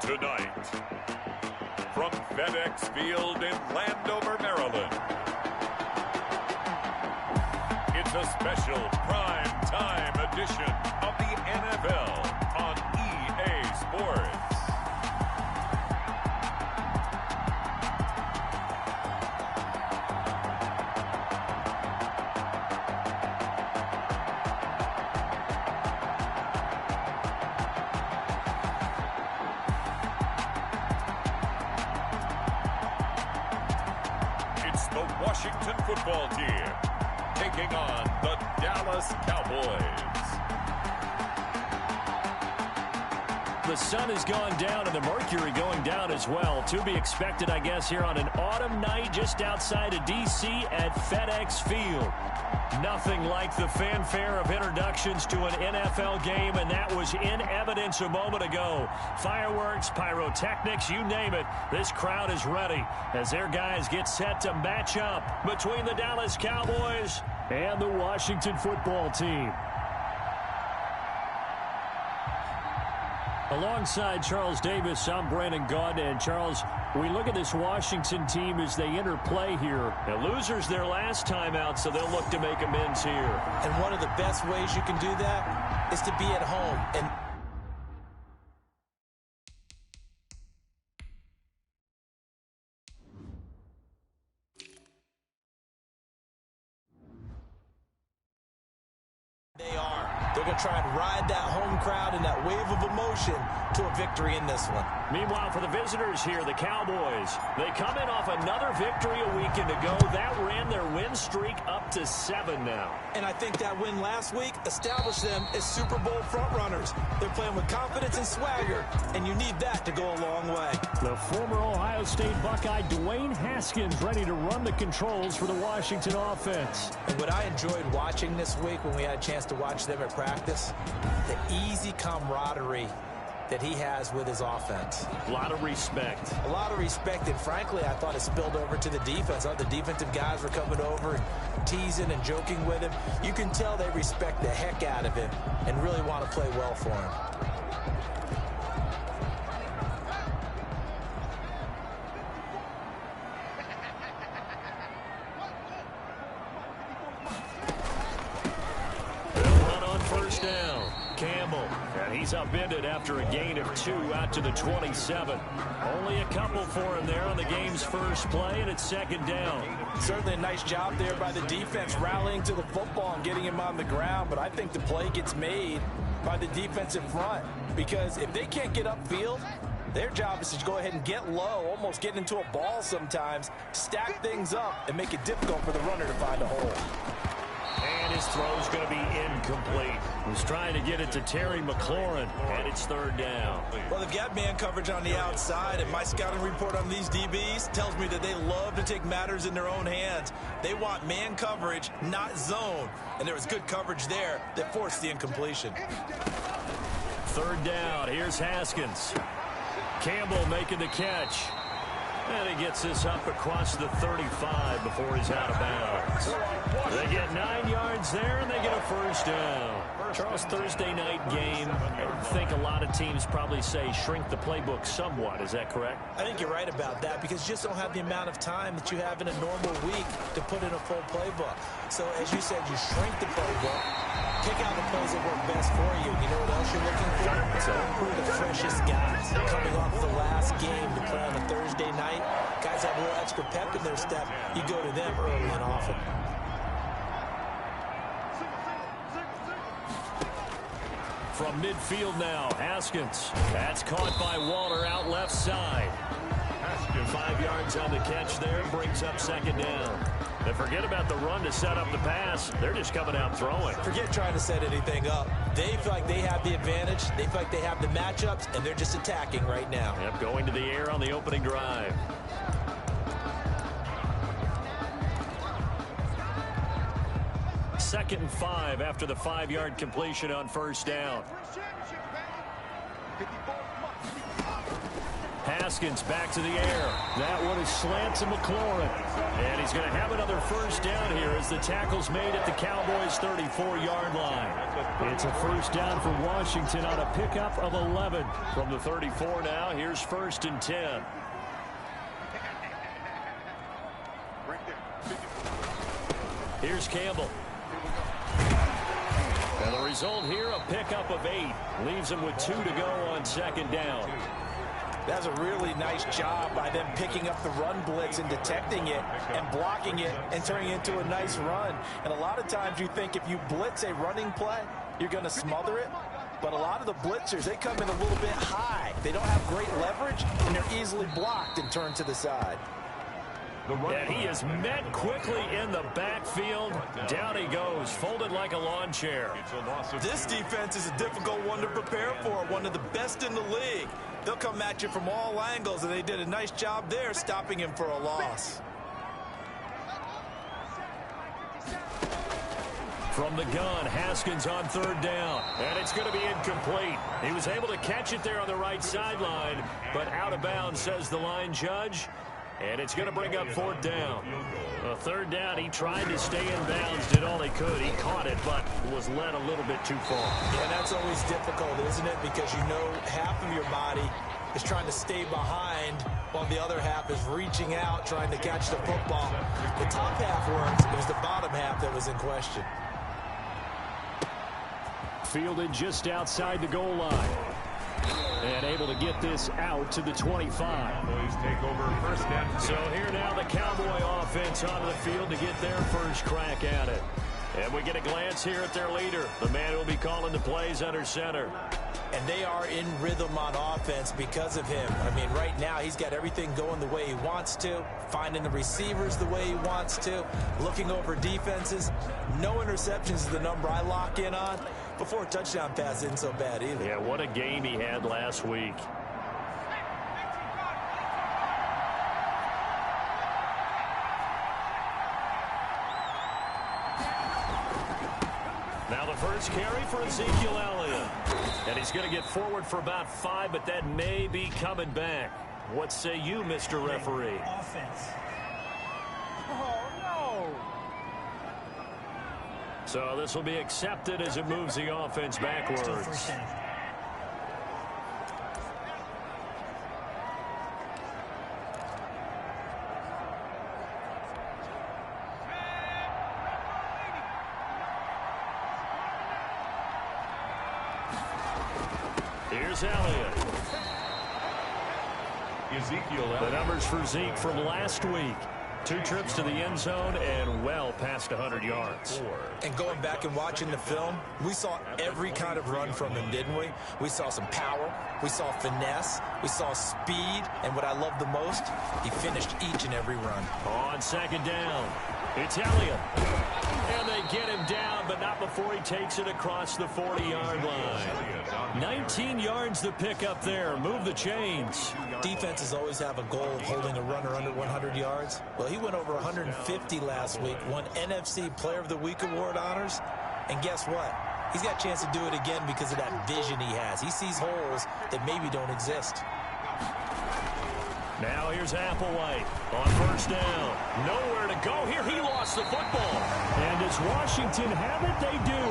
Tonight, from FedEx Field in Landover, Maryland, it's a special prime time edition of the NFL on EA Sports. Washington football team taking on the Dallas Cowboys. The sun has gone down and the mercury going down as well. To be expected, I guess, here on an autumn night just outside of D.C. at FedEx Field. Nothing like the fanfare of introductions to an NFL game, and that was in evidence a moment ago. Fireworks, pyrotechnics, you name it. This crowd is ready as their guys get set to match up between the Dallas Cowboys and the Washington football team. Alongside Charles Davis, I'm Brandon Gaudin. And Charles, we look at this Washington team as they interplay here. Now, losers their last time out, so they'll look to make amends here. And one of the best ways you can do that is to be at home. And they're going to try and ride that home crowd and that wave of emotion to a victory in this one. Meanwhile, for the visitors here, the Cowboys, they come in off another victory a weekend ago. That ran their win streak up to 7 now. And I think that win last week established them as Super Bowl frontrunners. They're playing with confidence and swagger, and you need that to go a long way. The former Ohio State Buckeye Dwayne Haskins ready to run the controls for the Washington offense. And what I enjoyed watching this week when we had a chance to watch them at practice, the easy camaraderie that he has with his offense. A lot of respect. A lot of respect, and frankly, I thought it spilled over to the defense. I thought the defensive guys were coming over and teasing and joking with him. You can tell they respect the heck out of him and really want to play well for him. He's upended after a gain of 2 out to the 27. Only a couple for him there on the game's first play, and it's second down. Certainly a nice job there by the defense rallying to the football and getting him on the ground, but I think the play gets made by the defensive front because if they can't get upfield, their job is to go ahead and get low, almost get into a ball sometimes, stack things up, and make it difficult for the runner to find a hole. And his throw's going to be incomplete. He's trying to get it to Terry McLaurin, and it's third down. Well, they've got man coverage on the outside, and my scouting report on these DBs tells me that they love to take matters in their own hands. They want man coverage, not zone. And there was good coverage there that forced the incompletion. Third down. Here's Haskins. Campbell making the catch. And he gets this up across the 35 before he's out of bounds. They get 9 yards there, and they get a first down. Charles, Thursday night game, I think a lot of teams probably say shrink the playbook somewhat. Is that correct? I think you're right about that because you just don't have the amount of time that you have in a normal week to put in a full playbook. So, as you said, you shrink the playbook, pick out the plays that work best for you. You know what else you're looking for? So, who are the freshest guys coming off the last game to play on a Thursday night? Guys have a little extra pep in their step. You go to them early and often. From midfield now, Haskins. That's caught by Waller out left side. 5 yards on the catch there, brings up second down. And forget about the run to set up the pass. They're just coming out throwing. Forget trying to set anything up. They feel like they have the advantage. They feel like they have the matchups, and they're just attacking right now. Yep, going to the air on the opening drive. Second and 5 after the 5-yard completion on first down. Haskins back to the air. That one is slant to McLaurin. And he's going to have another first down here as the tackle's made at the Cowboys' 34-yard line. It's a first down for Washington on a pickup of 11. From the 34 now, here's 1st and 10. Here's Campbell. And the result here, a pickup of 8. Leaves him with 2 to go on 2nd down. That's a really nice job by them picking up the run blitz and detecting it and blocking it and turning it into a nice run. And a lot of times you think if you blitz a running play, you're going to smother it. But a lot of the blitzers, they come in a little bit high. They don't have great leverage, and they're easily blocked and turned to the side. And he is met quickly in the backfield. Down he goes, folded like a lawn chair. This defense is a difficult one to prepare for, one of the best in the league. They'll come at you from all angles, and they did a nice job there stopping him for a loss. From the gun, Haskins on 3rd down, and it's going to be incomplete. He was able to catch it there on the right sideline, but out of bounds, says the line judge. And it's going to bring up 4th down. 3rd down, he tried to stay in bounds, did all he could. He caught it, but was led a little bit too far. Yeah, that's always difficult, isn't it? Because you know half of your body is trying to stay behind while the other half is reaching out, trying to catch the football. The top half works. It was the bottom half that was in question. Fielded just outside the goal line. And able to get this out to the 25. Cowboys take over 1st and 10. So here now the Cowboy offense onto the field to get their first crack at it. And we get a glance here at their leader, the man who will be calling the plays under center. And they are in rhythm on offense because of him. I mean, right now he's got everything going the way he wants to, finding the receivers the way he wants to, looking over defenses. No interceptions is the number I lock in on. Before a touchdown pass isn't so bad either. Yeah, what a game he had last week. Now the first carry for Ezekiel Elliott. And he's going to get forward for about 5, but that may be coming back. What say you, Mr. Referee? Offense. Oh, no. So this will be accepted as it moves the offense backwards. Still 1st down. Here's Elliott. Ezekiel The Elliott. numbers for Zeke from last week. 2 trips to the end zone and well past 100 yards. And going back and watching the film, we saw every kind of run from him, didn't we? We saw some power, we saw finesse, we saw speed, and what I love the most, he finished each and every run. On 2nd down, it's Elliott. And they get him down, but not before he takes it across the 40-yard line. 19 yards to pick up there. Move the chains. Defenses always have a goal of holding a runner under 100 yards. Well, he went over 150 last week, won NFC Player of the Week award honors. And guess what? He's got a chance to do it again because of that vision he has. He sees holes that maybe don't exist. Now here's Applewhite on 1st down. Nowhere to go here. He lost the football. And does Washington have it? They do.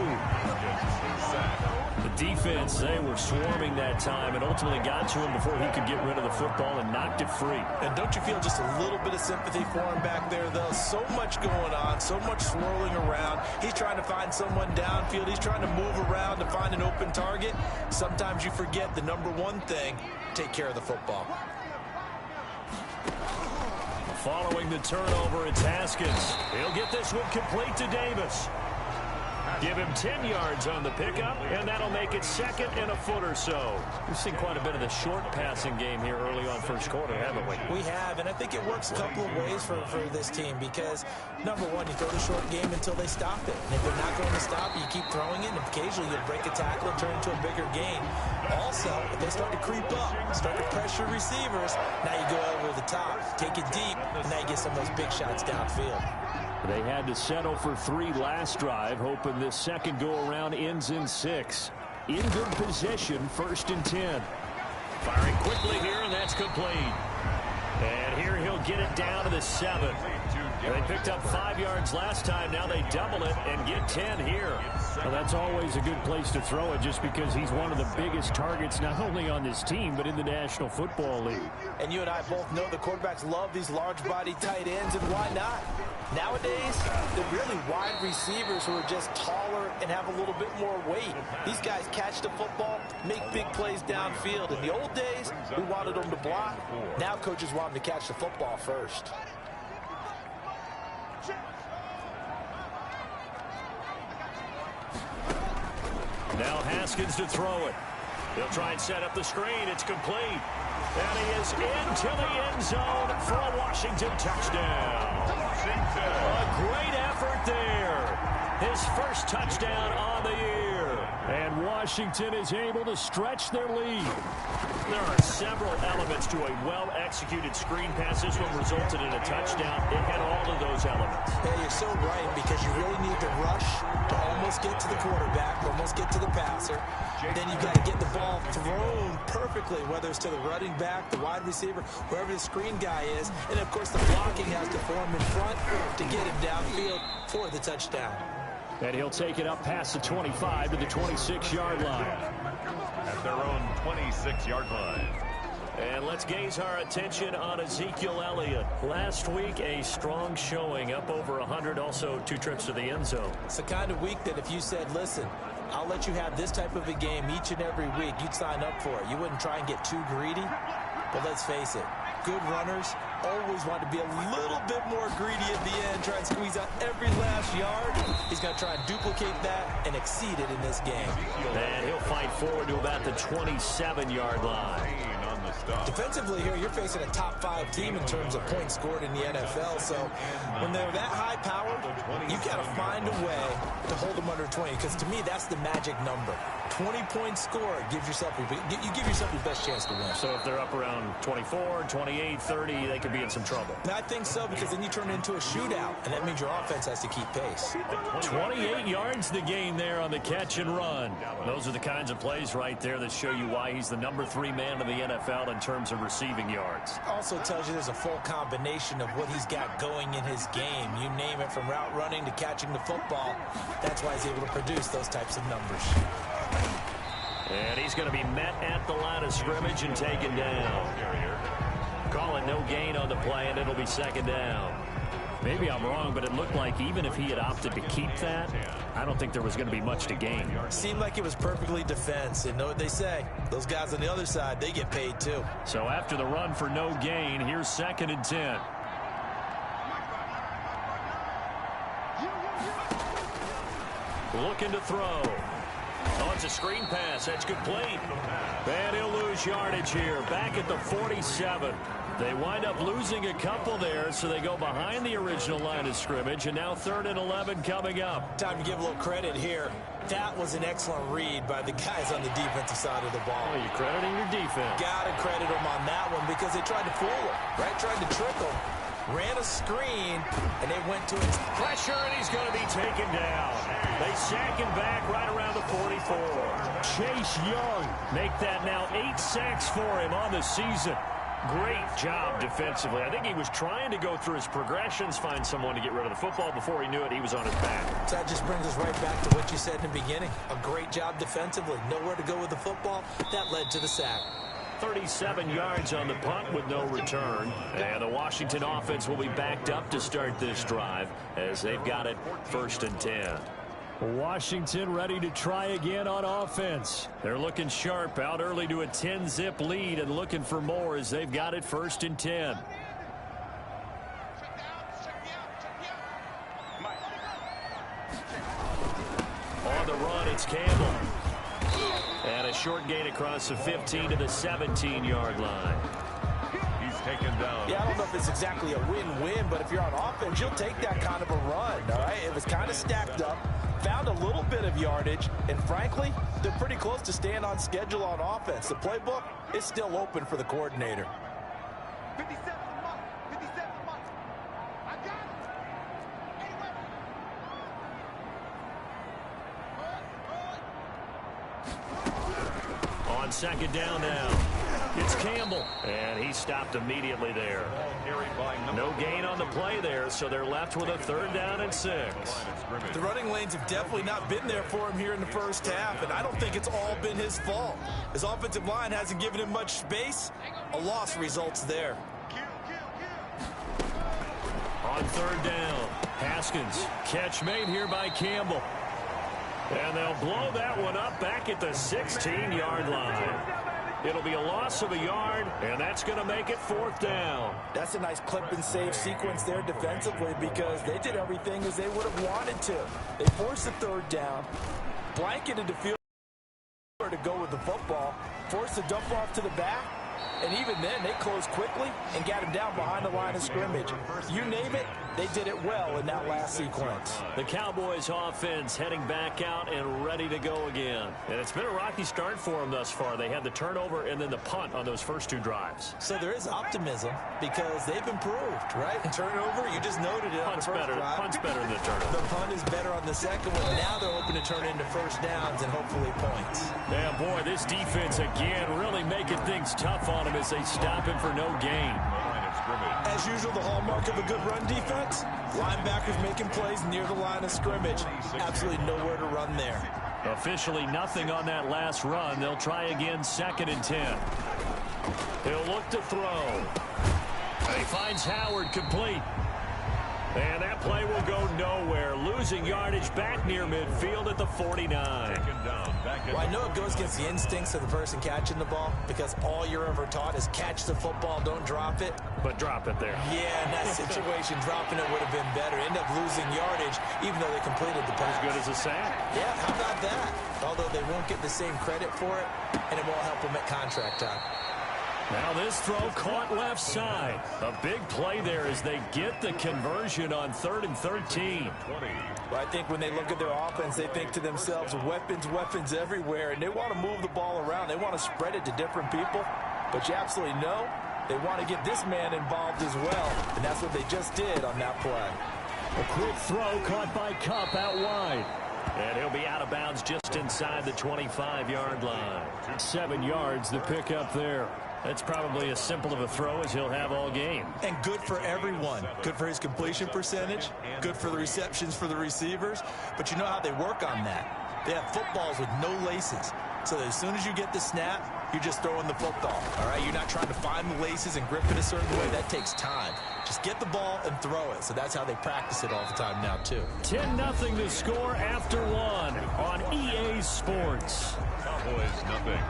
The defense, they were swarming that time and ultimately got to him before he could get rid of the football and knocked it free. And don't you feel just a little bit of sympathy for him back there, though? So much going on, so much swirling around. He's trying to find someone downfield. He's trying to move around to find an open target. Sometimes you forget the number one thing, take care of the football. Following the turnover, it's Haskins. He'll get this one complete to Davis. Give him 10 yards on the pickup, and that'll make it 2nd and a foot or so. We've seen quite a bit of the short passing game here early on 1st quarter, haven't we? We have, and I think it works a couple of ways for this team because, number one, you throw the short game until they stop it. And if they're not going to stop it, you keep throwing it, and occasionally you'll break a tackle and turn it into a bigger gain. Also, if they start to creep up, start to pressure receivers, now you go over the top, take it deep, and now you get some of those big shots downfield. They had to settle for 3 last drive, hoping this second go-around ends in 6. In good position, 1st and 10. Firing quickly here, and that's complete. And here he'll get it down to the 7. They picked up 5 yards last time. Now they double it and get 10 here. Well, that's always a good place to throw it just because he's one of the biggest targets not only on this team but in the National Football League. And you and I both know the quarterbacks love these large-body tight ends, and why not? Nowadays, they're really wide receivers who are just taller and have a little bit more weight. These guys catch the football, make big plays downfield. In the old days, we wanted them to block. Now coaches want them to catch the football first. Now Haskins to throw it. They'll try and set up the screen. It's complete. And he is into the end zone for a Washington touchdown. A great effort there. His first touchdown on the year. And Washington is able to stretch their lead. There are several elements to a well-executed screen pass. This one resulted in a touchdown. It had all of those elements. Yeah, you're so right, because you really need to rush to almost get to the quarterback, almost get to the passer. Then you got to get the ball thrown perfectly, whether it's to the running back, the wide receiver, wherever the screen guy is. And, of course, the blocking has to form in front to get him downfield for the touchdown. And he'll take it up past the 25 to the 26-yard line. At their own 26-yard line. And let's gaze our attention on Ezekiel Elliott. Last week, a strong showing, up over 100, also 2 trips to the end zone. It's the kind of week that if you said, listen, I'll let you have this type of a game each and every week, you'd sign up for it. You wouldn't try and get too greedy. But let's face it, good runners always want to be a little bit more greedy at the end, try and squeeze out every last yard. He's going to try and duplicate that and exceed it in this game. And he'll fight forward to about the 27-yard line. Defensively here, you're facing a top 5 team in terms of points scored in the NFL. So when they're that high powered, you got to find a way to hold them under 20, because to me, that's the magic number. 20-point score gives yourself you give yourself your best chance to win. So if they're up around 24, 28, 30, they could be in some trouble. And I think so, because then you turn it into a shootout, and that means your offense has to keep pace. 28 yards the gain there on the catch and run. Those are the kinds of plays right there that show you why he's the number 3 man in the NFL in terms of receiving yards. Also tells you there's a full combination of what he's got going in his game. You name it, from route running to catching the football. That's why he's able to produce those types of numbers. And he's going to be met at the line of scrimmage and taken down. Call it no gain on the play, and it'll be second down. Maybe I'm wrong, but it looked like even if he had opted to keep that, I don't think there was going to be much to gain. Seemed like it was perfectly defense. And know what they say, those guys on the other side, they get paid too. So after the run for no gain, here's 2nd and 10. Looking to throw. Oh, it's a screen pass. That's complete. And he'll lose yardage here. Back at the 47. They wind up losing a couple there, so they go behind the original line of scrimmage, and now 3rd and 11 coming up. Time to give a little credit here. That was an excellent read by the guys on the defensive side of the ball. Oh, you're crediting your defense. Got to credit them on that one, because they tried to fool him, right? Tried to trick him. Ran a screen, and they went to his pressure, and he's going to be taken down. They sack him back right around the 44. Chase Young. Make that now 8 sacks for him on the season. Great job defensively. I think he was trying to go through his progressions, find someone to get rid of the football. Before he knew it, he was on his back. So that just brings us right back to what you said in the beginning. A great job defensively. Nowhere to go with the football. That led to the sack. 37 yards on the punt with no return. And the Washington offense will be backed up to start this drive as they've got it 1st and 10. Washington ready to try again on offense. They're looking sharp, out early to a 10-zip lead and looking for more as they've got it 1st and 10. On the run, it's Campbell. And a short gain across the 15 to the 17-yard line. He's taken down. Yeah, I don't know if it's exactly a win-win, but if you're on offense, you'll take that kind of a run, all right? It was kind of stacked up, found a little bit of yardage, and frankly, they're pretty close to staying on schedule on offense. The playbook is still open for the coordinator. 57 months. 57 months. I got it. On 2nd down now. It's Campbell, and he stopped immediately there. No gain on the play there, so they're left with a 3rd down and 6. The running lanes have definitely not been there for him here in the first half, and I don't think it's all been his fault. His offensive line hasn't given him much space. A loss results there. On 3rd down, Haskins. Catch made here by Campbell. And they'll blow that one up back at the 16-yard line. It'll be a loss of a yard, and that's going to make it 4th down. That's a nice clip and save sequence there defensively because they did everything as they would have wanted to. They forced the 3rd down, blanketed the field to go with the football, forced the dump off to the back, and even then they closed quickly and got him down behind the line of scrimmage. You name it, they did it well in that last sequence. The Cowboys offense heading back out and ready to go again. And it's been a rocky start for them thus far. They had the turnover and then the punt on those first 2 drives. So there is optimism because they've improved, right? Turnover, you just noted it. Punt's better than the turnover. The punt is better on the second one. Now they're hoping to turn it into first downs and hopefully points. Yeah, boy, this defense again really making things tough on them as they stop him for no gain. As usual, the hallmark of a good run defense, linebackers making plays near the line of scrimmage. Absolutely nowhere to run there. Officially nothing on that last run. They'll try again 2nd and 10. He'll look to throw. He finds Howard complete. And that play will go nowhere. Losing yardage back near midfield at the 49. Well, I know it goes against the instincts of the person catching the ball because all you're ever taught is catch the football, don't drop it. But drop it there. Yeah, in that situation, dropping it would have been better. End up losing yardage even though they completed the pass. As good as a sack. Yeah, how about that? Although they won't get the same credit for it, and it won't help them at contract time. Now this throw caught left side. A big play there as they get the conversion on 3rd and 13. Well, I think when they look at their offense, they think to themselves, weapons everywhere, and they want to move the ball around. They want to spread it to different people, but you absolutely know they want to get this man involved as well, and that's what they just did on that play. A quick throw caught by Kupp out wide. And he'll be out of bounds just inside the 25-yard line. 7 yards to pick up there. That's probably as simple of a throw as he'll have all game. And good for everyone. Good for his completion percentage. Good for the receptions for the receivers. But you know how they work on that. They have footballs with no laces. So as soon as you get the snap, you're just throwing the football. All right, you're not trying to find the laces and grip it a certain way. That takes time. Just get the ball and throw it. So that's how they practice it all the time now, too. 10-0 to score after 1 on EA Sports. Cowboys nothing.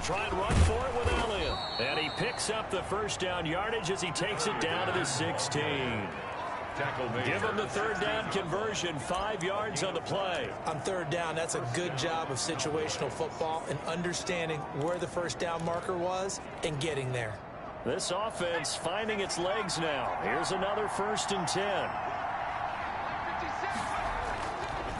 Try and run for it with Elliott. And he picks up the first down yardage as he takes it down to the 16. Give him the 3rd down conversion, 5 yards on the play. On 3rd down, that's a good job of situational football and understanding where the first down marker was and getting there. This offense finding its legs now. Here's another 1st and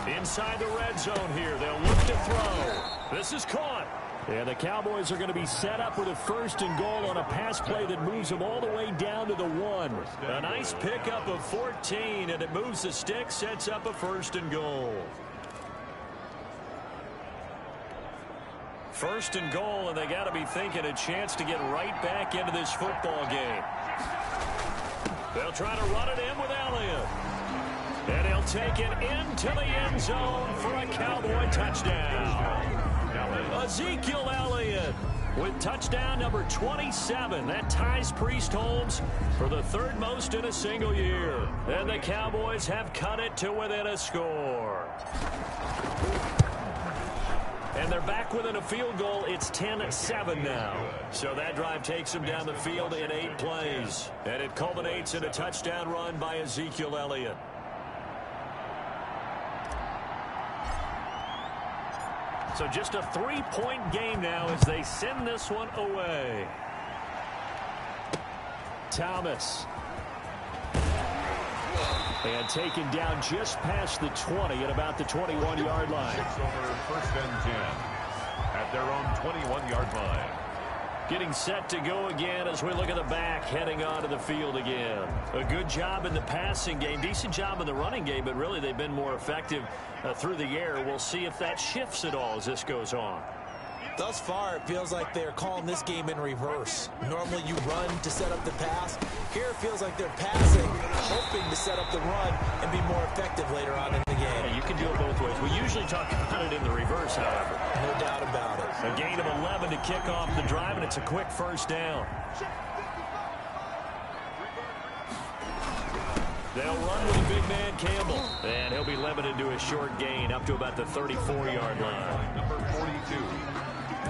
10. Inside the red zone here. They'll look to throw. This is caught. And the Cowboys are going to be set up with a 1st and goal on a pass play that moves them all the way down to the 1. A nice pickup of 14, and it moves the stick, sets up a 1st and goal. 1st and goal, and they got to be thinking a chance to get right back into this football game. They'll try to run it in with Elliott. And he'll take it into the end zone for a Cowboy touchdown. Ezekiel Elliott with touchdown number 27. That ties Priest Holmes for the 3rd most in a single year. And the Cowboys have cut it to within a score. And they're back within a field goal. It's 10-7 now. So that drive takes them down the field in 8 plays. And it culminates in a touchdown run by Ezekiel Elliott. So just a 3-point game now as they send this one away. And taken down just past the 20 at about the 21-yard line. Six over 1st and 10 at their own 21-yard line. Getting set to go again as we look at the back heading onto the field again. A good job in the passing game, decent job in the running game, but really they've been more effective through the air. We'll see if that shifts at all as this goes on. Thus far, it feels like they're calling this game in reverse. Normally you run to set up the pass. Here it feels like they're passing, hoping to set up the run and be more effective later on in the game. Yeah, you can do it both ways. We usually talk about it in the reverse, however. No doubt about it. A gain of 11 to kick off the drive, and it's a quick first down. They'll run with the big man, Campbell. And he'll be limited to a short gain up to about the 34-yard line. Number 42.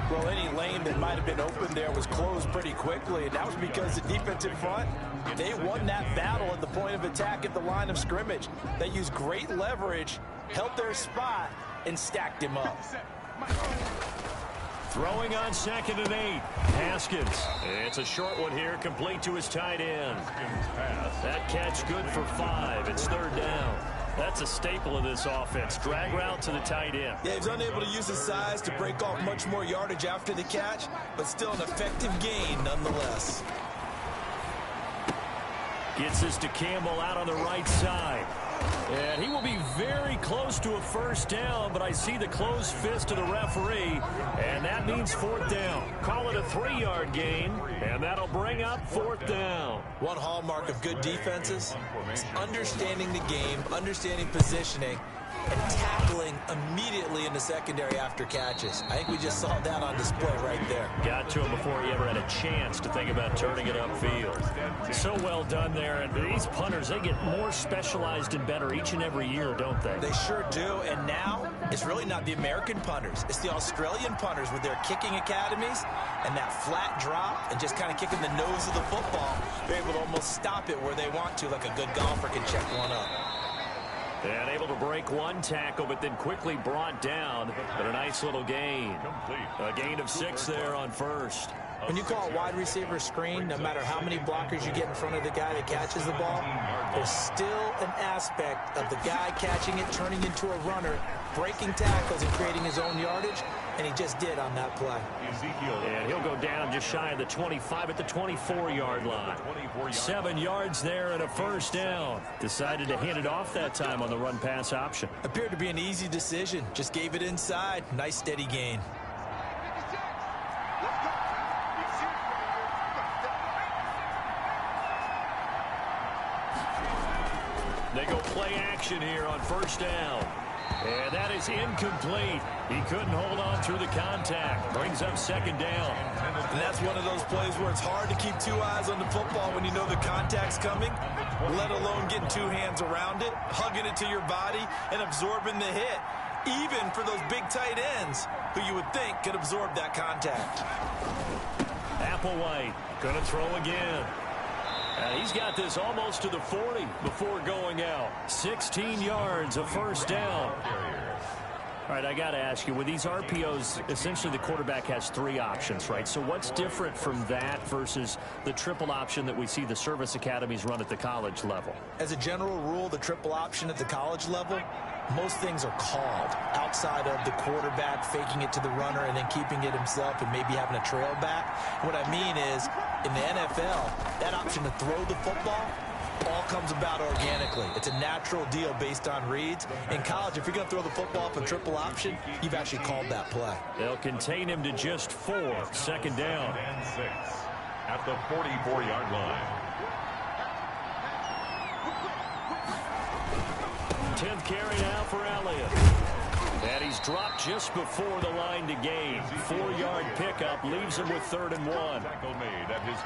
Well, any lane that might have been open there was closed pretty quickly, and that was because the defensive front, they won that battle at the point of attack at the line of scrimmage. They used great leverage, held their spot, and stacked him up. Throwing on 2nd and 8. Haskins. It's a short one here, complete to his tight end. That catch good for 5. It's 3rd down. That's a staple of this offense. Drag route to the tight end. Yeah, he's unable to use his size to break off much more yardage after the catch, but still an effective gain nonetheless. Gets this to Campbell out on the right side. And he will be very close to a first down, but I see the closed fist of the referee, and that means 4th down. Call it a 3-yard gain, and that'll bring up 4th down. One hallmark of good defenses is understanding the game, understanding positioning, and tackling immediately in the secondary after catches. I think we just saw that on display right there. Got to him before he ever had a chance to think about turning it upfield. So well done there. And these punters, they get more specialized and better each and every year, don't they? They sure do. And now, it's really not the American punters. It's the Australian punters with their kicking academies and that flat drop and just kind of kicking the nose of the football. They're able to almost stop it where they want to, like a good golfer can check one up. And able to break one tackle, but then quickly brought down. But a nice little gain. A gain of 6 there on 1st. When you call a wide receiver screen, no matter how many blockers you get in front of the guy that catches the ball, there's still an aspect of the guy catching it, turning into a runner, breaking tackles and creating his own yardage, and he just did on that play. And he'll go down just shy of the 25 at the 24-yard line. 7 yards there and a first down. Decided to hand it off that time on the run-pass option. Appeared to be an easy decision. Just gave it inside. Nice steady gain. They go play action here on first down. And that is incomplete. He couldn't hold on through the contact. Brings up 2nd down. And that's one of those plays where it's hard to keep 2 eyes on the football when you know the contact's coming, let alone getting 2 hands around it, hugging it to your body, and absorbing the hit, even for those big tight ends who you would think could absorb that contact. Applewhite going to throw again. He's got this almost to the 40 before going out. 16 yards, a first down. All right, I got to ask you, with these RPOs, essentially the quarterback has 3 options, right? So what's different from that versus the triple option that we see the service academies run at the college level? As a general rule, the triple option at the college level, most things are called outside of the quarterback faking it to the runner and then keeping it himself and maybe having a trail back. What I mean is, in the NFL, that option to throw the football all comes about organically. It's a natural deal based on reads. In college, if you're going to throw the football up in triple option, you've actually called that play. They'll contain him to just 4. 2nd down. And 6 at the 44-yard line. 10th carry now for Elliott. And he's dropped just before the line to gain. 4-yard pickup leaves him with 3rd and 1.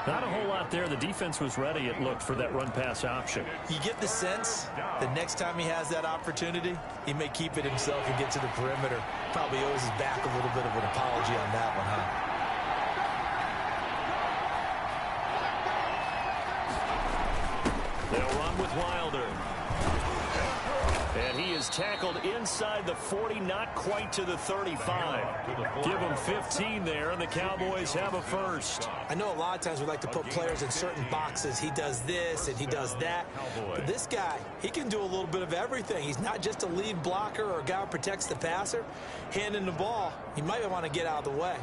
Not a whole lot there. The defense was ready, it looked, for that run-pass option. You get the sense the next time he has that opportunity, he may keep it himself and get to the perimeter. Probably owes his back a little bit of an apology on that one, huh? They'll run with Wilder. And he is tackled inside the 40, not quite to the 35. Give him 15 there, and the Cowboys have a first. I know a lot of times we like to put players in certain boxes. He does this and he does that. But this guy, he can do a little bit of everything. He's not just a lead blocker or a guy who protects the passer. Handing the ball, he might want to get out of the way.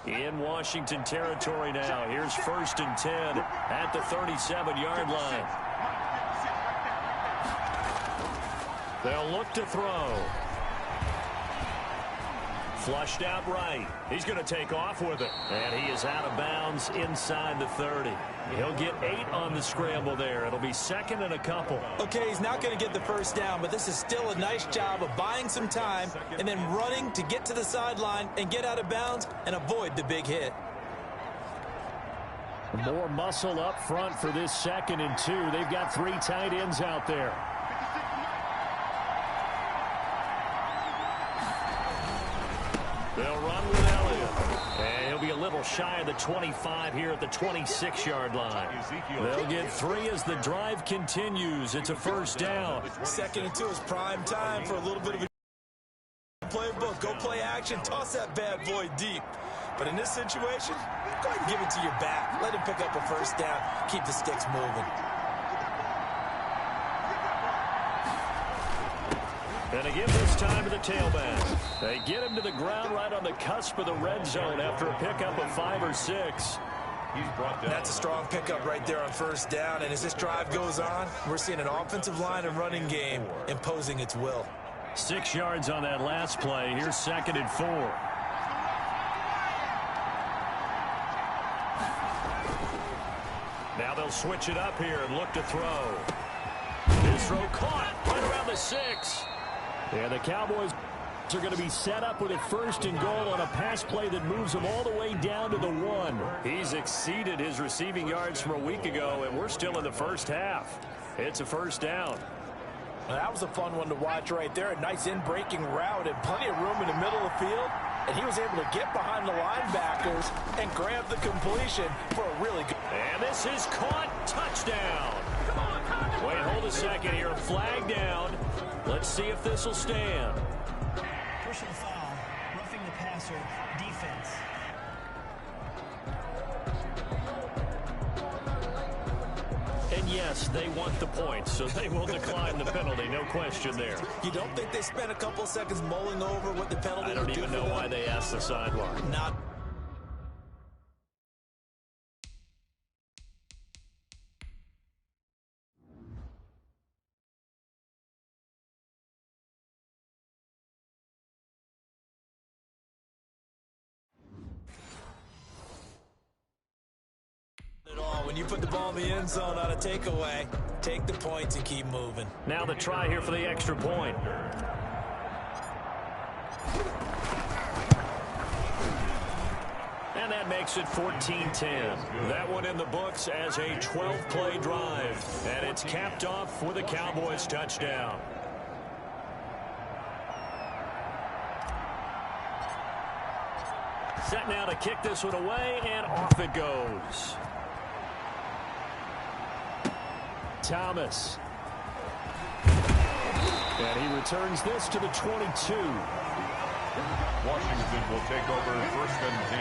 In Washington territory now. Here's 1st and 10 at the 37-yard line. They'll look to throw. Flushed out right. He's going to take off with it. And he is out of bounds inside the 30. He'll get 8 on the scramble there. It'll be 2nd and a couple. Okay, he's not going to get the first down, but this is still a nice job of buying some time and then running to get to the sideline and get out of bounds and avoid the big hit. More muscle up front for this 2nd and 2. They've got 3 tight ends out there. They'll run with Elliott. And he'll be a little shy of the 25 here at the 26-yard line. They'll get 3 as the drive continues. It's a first down. 2nd and 2 is prime time for a little bit of a playbook. Go play action. Toss that bad boy deep. But in this situation, go ahead and give it to your back. Let him pick up a first down. Keep the sticks moving. And they give this time to the tailback. They get him to the ground right on the cusp of the red zone after a pickup of 5 or 6. That's a strong pickup right there on first down. And as this drive goes on, we're seeing an offensive line and running game imposing its will. 6 yards on that last play. Here's 2nd and 4. Now they'll switch it up here and look to throw. His throw caught right around the 6. And the Cowboys are going to be set up with a 1st and goal on a pass play that moves them all the way down to the 1. He's exceeded his receiving yards from a week ago, and we're still in the first half. It's a first down. Well, that was a fun one to watch right there. A nice in-breaking route and plenty of room in the middle of the field. And he was able to get behind the linebackers and grab the completion for a really good. And this is caught. Touchdown. Wait, hold a second here. Flag down. Let's see if this will stand. Personal foul, roughing the passer, defense. And yes, they want the points, so they will decline the penalty. No question there. You don't think they spent a couple seconds mulling over what the penalty I don't even know why they asked the sideline. Not. When you put the ball in the end zone on a takeaway, take the points and keep moving. Now the try here for the extra point. And that makes it 14-10. That one in the books as a 12-play drive. And it's capped off with a Cowboys touchdown. Set now to kick this one away, and off it goes. Thomas. And he returns this to the 22. Washington will take over 1st and 10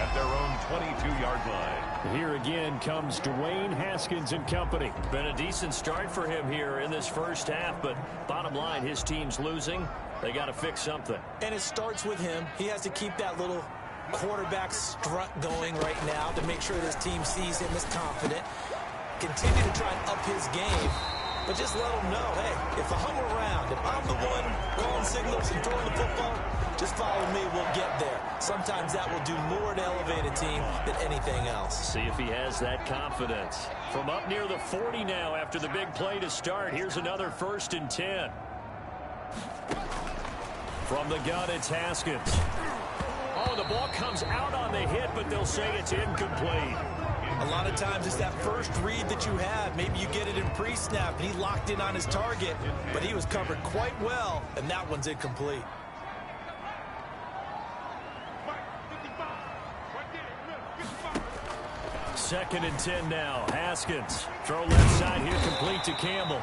at their own 22-yard line. Here again comes Dwayne Haskins and company. Been a decent start for him here in this first half, but bottom line, his team's losing. They got to fix something. And it starts with him. He has to keep that little quarterback strut going right now to make sure this team sees him as confident. Continue to try and up his game, but just let him know, hey, if I hung around, if I'm the one calling signals and throwing the football, just follow me, we'll get there. Sometimes that will do more to elevate a team than anything else. See if he has that confidence. From up near the 40 now after the big play to start, here's another 1st and 10. From the gun, it's Haskins. Oh, the ball comes out on the hit, but they'll say it's incomplete. A lot of times it's that first read that you have. Maybe you get it in pre-snap, and he locked in on his target, but he was covered quite well, and that one's incomplete. Second and 10 now. Haskins. Throw left side here, complete to Campbell.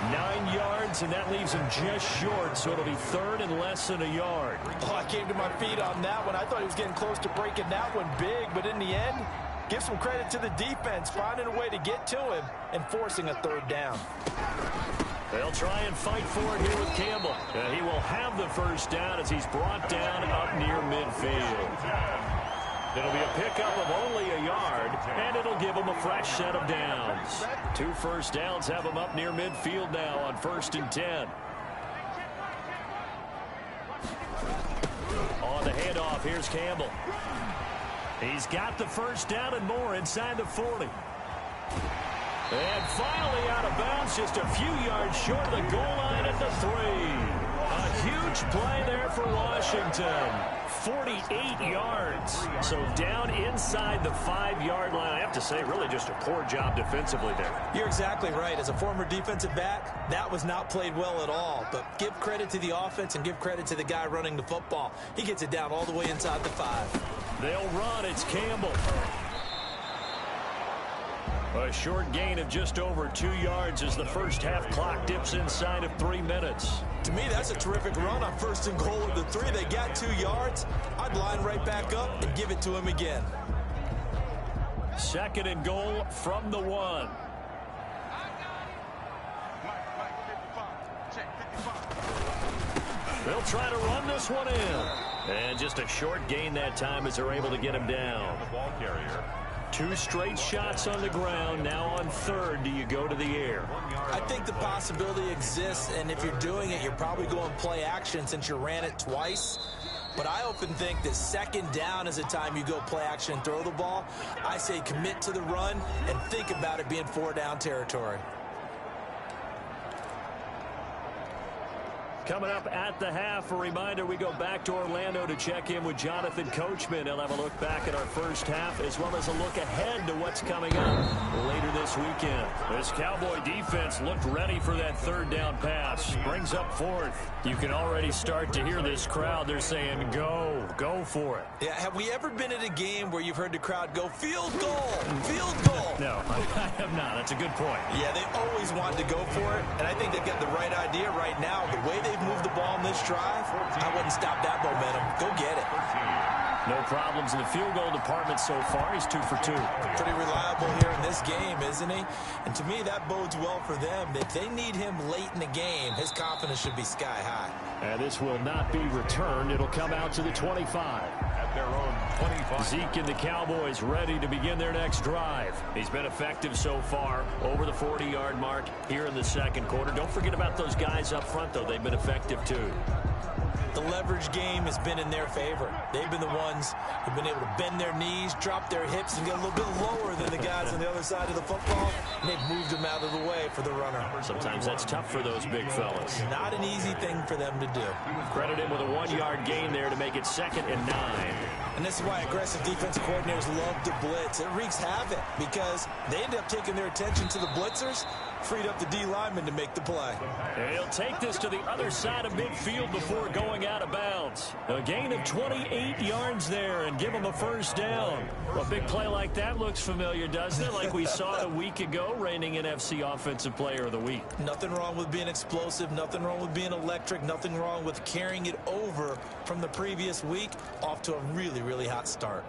9 yards, and that leaves him just short, so it'll be third and less than a yard. Oh, I came to my feet on that one. I thought he was getting close to breaking that one big, but in the end, give some credit to the defense, finding a way to get to him and forcing a third down. They'll try and fight for it here with Campbell. He will have the first down as he's brought down up near midfield. It'll be a pickup of only a yard, and it'll give him a fresh set of downs. 2 first downs have him up near midfield now on 1st and 10. On the handoff, here's Campbell. He's got the first down and more inside the 40. And finally out of bounds, just a few yards short of the goal line at the 3. A huge play there for Washington. 48 yards. So down inside the 5-yard line. I have to say, really just a poor job defensively there. You're exactly right. As a former defensive back, that was not played well at all. But give credit to the offense and give credit to the guy running the football. He gets it down all the way inside the 5. They'll run. It's Campbell. A short gain of just over 2 yards as the first half clock dips inside of 3 minutes. To me, that's a terrific run on 1st and goal of the 3. They got 2 yards. I'd line right back up and give it to him again. 2nd and goal from the 1. They'll try to run this one in. And just a short gain that time as they're able to get him down. The ball carrier. 2 straight shots on the ground. Now on 3rd, do you go to the air? I think the possibility exists, and if you're doing it, you're probably going play action since you ran it twice. But I often think that 2nd down is the time you go play action and throw the ball. I say commit to the run and think about it being 4-down territory. Coming up at the half, a reminder, we go back to Orlando to check in with Jonathan Coachman. He'll have a look back at our first half as well as a look ahead to what's coming up later this weekend. This Cowboy defense looked ready for that 3rd down pass. Brings up 4th. You can already start to hear this crowd. They're saying, go for it. Yeah, have we ever been at a game where you've heard the crowd go, field goal, field goal? No, I have not. That's a good point. Yeah, they always wanted to go for it, and I think they've got the right idea right now. The way they've moved the ball in this drive, I wouldn't stop that momentum. Go get it. No problems in the field goal department so far. He's 2 for 2. Pretty reliable here in this game, isn't he? And to me, that bodes well for them. If they need him late in the game, his confidence should be sky high. And this will not be returned. It'll come out to the 25. At their own 25. Zeke and the Cowboys ready to begin their next drive. He's been effective so far, over the 40-yard mark here in the 2nd quarter. Don't forget about those guys up front, though. They've been effective, too. The leverage game has been in their favor. They've been the ones who've been able to bend their knees, drop their hips, and get a little bit lower than the guys on the other side of the football, and they've moved them out of the way for the runner. Sometimes that's tough for those big fellas. Not an easy thing for them to do. Credit him with a 1-yard gain there to make it 2nd and 9. And this is why aggressive defensive coordinators love to blitz. It wreaks havoc because they end up taking their attention to the blitzers, freed up the D lineman to make the play. And he'll take this to the other side of midfield before going out of bounds. A gain of 28 yards there and give him a first down. A big play like that looks familiar, doesn't it? Like we saw a week ago, reigning NFC Offensive Player of the Week. Nothing wrong with being explosive, nothing wrong with being electric, nothing wrong with carrying it over from the previous week off to a really, really hot start.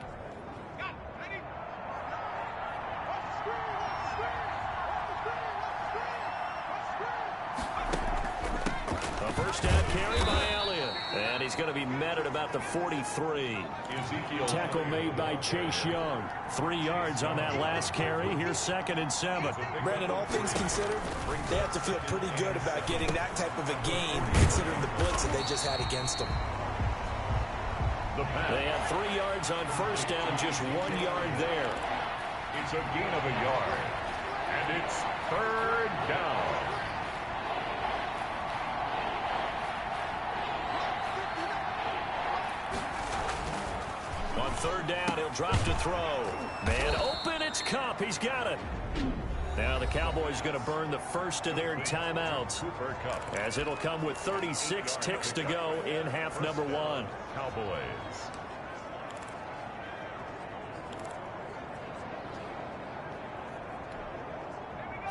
A first down carry by Elliott. And he's going to be met at about the 43. Tackle made by Chase Young. 3 yards on that last carry. Here's 2nd and 7. Brandon, all things considered, they have to feel pretty good about getting that type of a gain considering the blitz that they just had against them. They had 3 yards on first down, just 1 yard there. It's a gain of a yard. And it's 3rd down. On 3rd down, he'll drop to throw. Man open, it's Kupp. He's got it. Now the Cowboys going to burn the first of their timeouts as it'll come with 36 ticks to go in half number 1. Cowboys.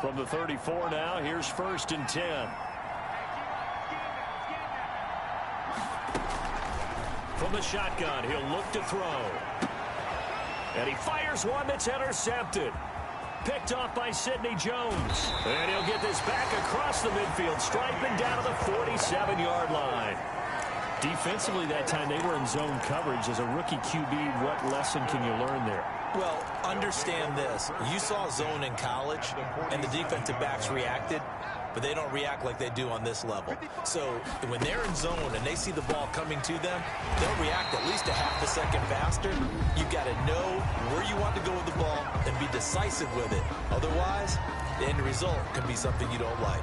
From the 34 now, here's 1st and 10. From the shotgun, he'll look to throw. And he fires one that's intercepted. Picked off by Sidney Jones. And he'll get this back across the midfield stripe and down to the 47-yard line. Defensively that time, they were in zone coverage. As a rookie QB, what lesson can you learn there? Well, understand this. You saw zone in college, and the defensive backs reacted, but they don't react like they do on this level. So when they're in zone and they see the ball coming to them, they'll react at least a half a second faster. You've got to know where you want to go with the ball and be decisive with it. Otherwise, the end result can be something you don't like.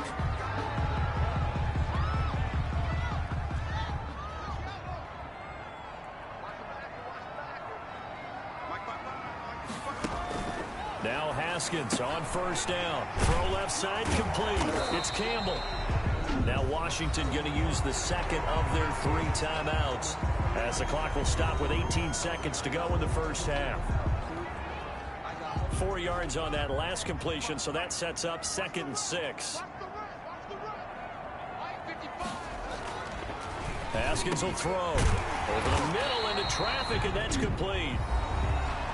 Now Haskins on 1st down. Throw left side complete. It's Campbell. Now Washington going to use the second of their 3 timeouts as the clock will stop with 18 seconds to go in the first half. 4 yards on that last completion, so that sets up 2nd and 6. Haskins will throw over the middle into traffic, and that's complete.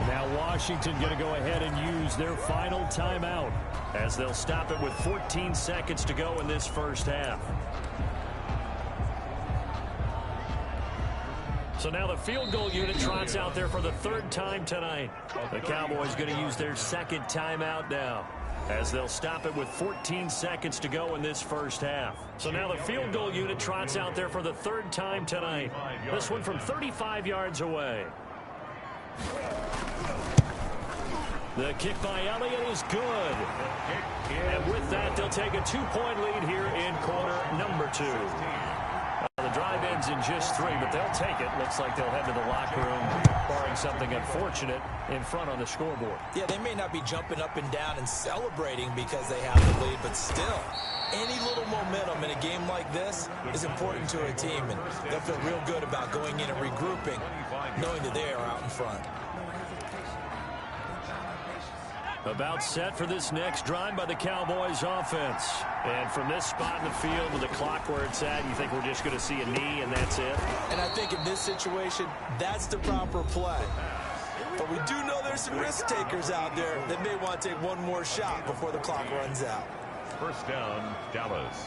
Now Washington going to go ahead and use their final timeout as they'll stop it with 14 seconds to go in this first half. So now the field goal unit trots out there for the 3rd time tonight. The Cowboys going to use their 2nd timeout now as they'll stop it with 14 seconds to go in this first half. So now the field goal unit trots out there for the 3rd time tonight. This one from 35 yards away. The kick by Elliott is good. And with that, they'll take a 2-point lead here in quarter number 2. The drive ends in just 3, but they'll take it. Looks like they'll head to the locker room, barring something unfortunate in front on the scoreboard. Yeah, they may not be jumping up and down and celebrating because they have the lead, but still, any little momentum in a game like this is important to a team, and they'll feel real good about going in and regrouping, knowing that they are out in front. About set for this next drive by the Cowboys offense. And from this spot in the field with the clock where it's at, you think we're just going to see a knee and that's it? And I think in this situation, that's the proper play. But we do know there's some risk takers out there that may want to take one more shot before the clock runs out. 1st down, Dallas.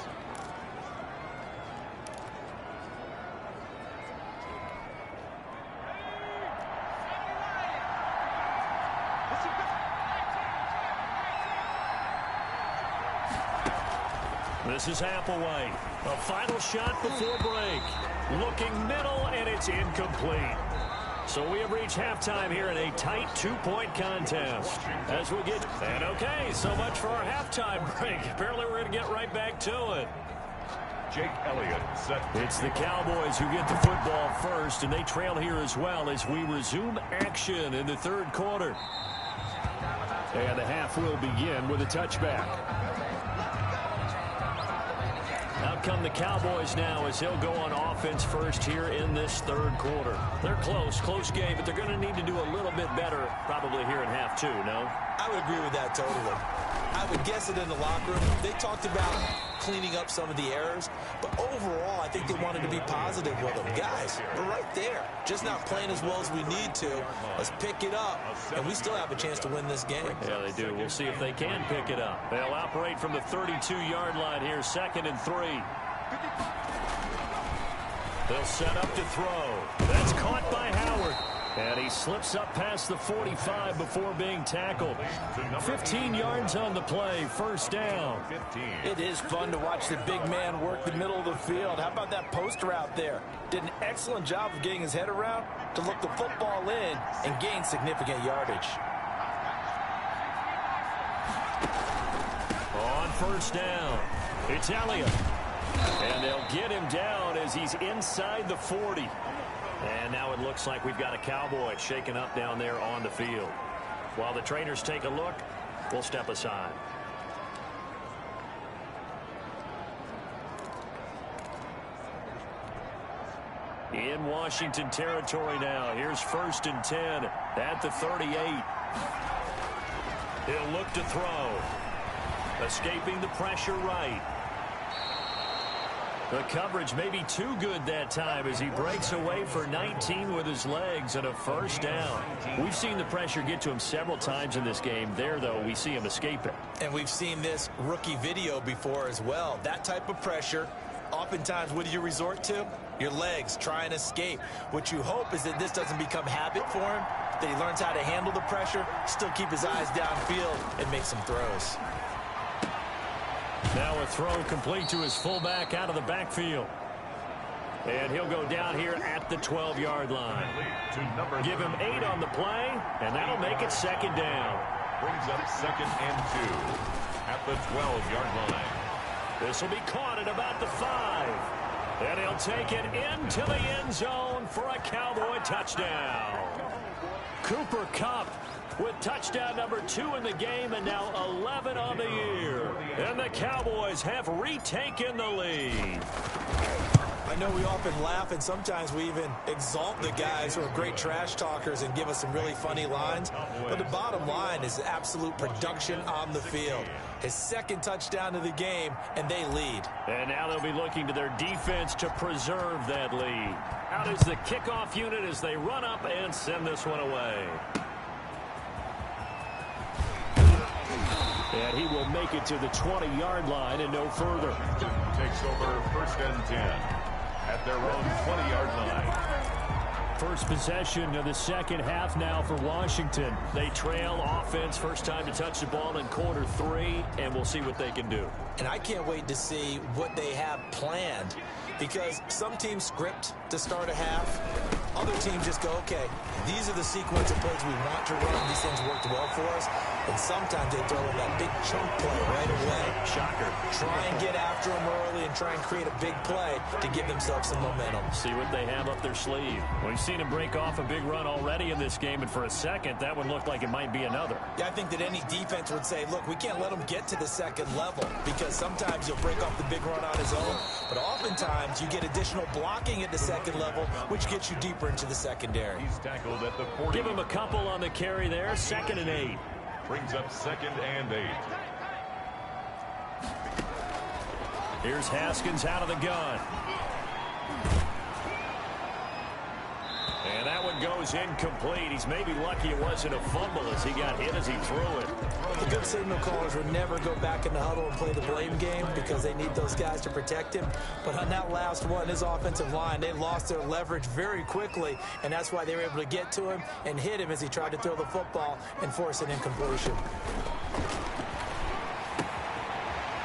This is Applewhite. A final shot before break. Looking middle, and it's incomplete. So we have reached halftime here in a tight 2-point contest. As we get... And okay, so much for our halftime break. Apparently we're going to get right back to it. Jake Elliott set. It's the Cowboys who get the football first, and they trail here as well as we resume action in the 3rd quarter. And the half will begin with a touchback. Out come the Cowboys now as they'll go on offense first here in this 3rd quarter. They're close game, but they're going to need to do a little bit better probably here in half 2, no? I would agree with that totally. I would guess it in the locker room. They talked about cleaning up some of the errors, but overall, I think they wanted to be positive with them. Guys, we're right there. Just not playing as well as we need to. Let's pick it up, and we still have a chance to win this game. Yeah, they do. We'll see if they can pick it up. They'll operate from the 32-yard line here, 2nd and 3. They'll set up to throw. That's caught by Howard. And he slips up past the 45 before being tackled. 15 yards on the play, 1st down. It is fun to watch the big man work the middle of the field. How about that post route there? Did an excellent job of getting his head around to look the football in and gain significant yardage. On 1st down, it's Elliott. And they'll get him down as he's inside the 40. And now it looks like we've got a Cowboy shaken up down there on the field. While the trainers take a look, we'll step aside. In Washington territory now. Here's 1st and 10 at the 38. He'll look to throw. Escaping the pressure right. The coverage may be too good that time as he breaks away for 19 with his legs and a first down. We've seen the pressure get to him several times in this game. There, though, we see him escape it. And we've seen this rookie video before as well. That type of pressure, oftentimes, what do you resort to? Your legs, try and escape. What you hope is that this doesn't become habit for him, that he learns how to handle the pressure, still keep his eyes downfield, and make some throws. Now a throw complete to his fullback out of the backfield. And he'll go down here at the 12-yard line. Give him 8 on the play, and that'll make it second down. Brings up 2nd and 2 at the 12-yard line. This will be caught at about the 5. And he'll take it into the end zone for a Cowboy touchdown. Cooper Kupp with touchdown number 2 in the game and now 11 on the year. And the Cowboys have retaken the lead. I know we often laugh and sometimes we even exalt the guys who are great trash talkers and give us some really funny lines. But the bottom line is absolute production on the field. His 2nd touchdown of the game, and they lead. And now they'll be looking to their defense to preserve that lead. Out is the kickoff unit as they run up and send this one away. And he will make it to the 20-yard line and no further. Takes over 1st and 10 at their own 20-yard line. First possession of the second half now for Washington. They trail offense, first time to touch the ball in quarter 3, and we'll see what they can do. And I can't wait to see what they have planned, because some teams script to start a half. Other teams just go, okay, these are the sequence of plays we want to run. These things worked well for us. And sometimes they throw in that big chunk play right away. Shocker. Try and get after them early and try and create a big play to give themselves some momentum. See what they have up their sleeve. We've seen them break off a big run already in this game, and for a second, that one looked like it might be another. Yeah, I think that any defense would say, look, we can't let him get to the second level, because sometimes you'll break off the big run on his own, but oftentimes you get additional blocking at the second level, which gets you deeper into the secondary. He's tackled at the 40. Give him a couple on the carry there, 2nd and 8. Brings up 2nd and 8. Here's Haskins out of the gun. And that one goes incomplete. He's maybe lucky it wasn't a fumble as he got hit as he threw it. The good signal callers would never go back in the huddle and play the blame game because they need those guys to protect him. But on that last one, his offensive line, they lost their leverage very quickly, and that's why they were able to get to him and hit him as he tried to throw the football and force an incompletion.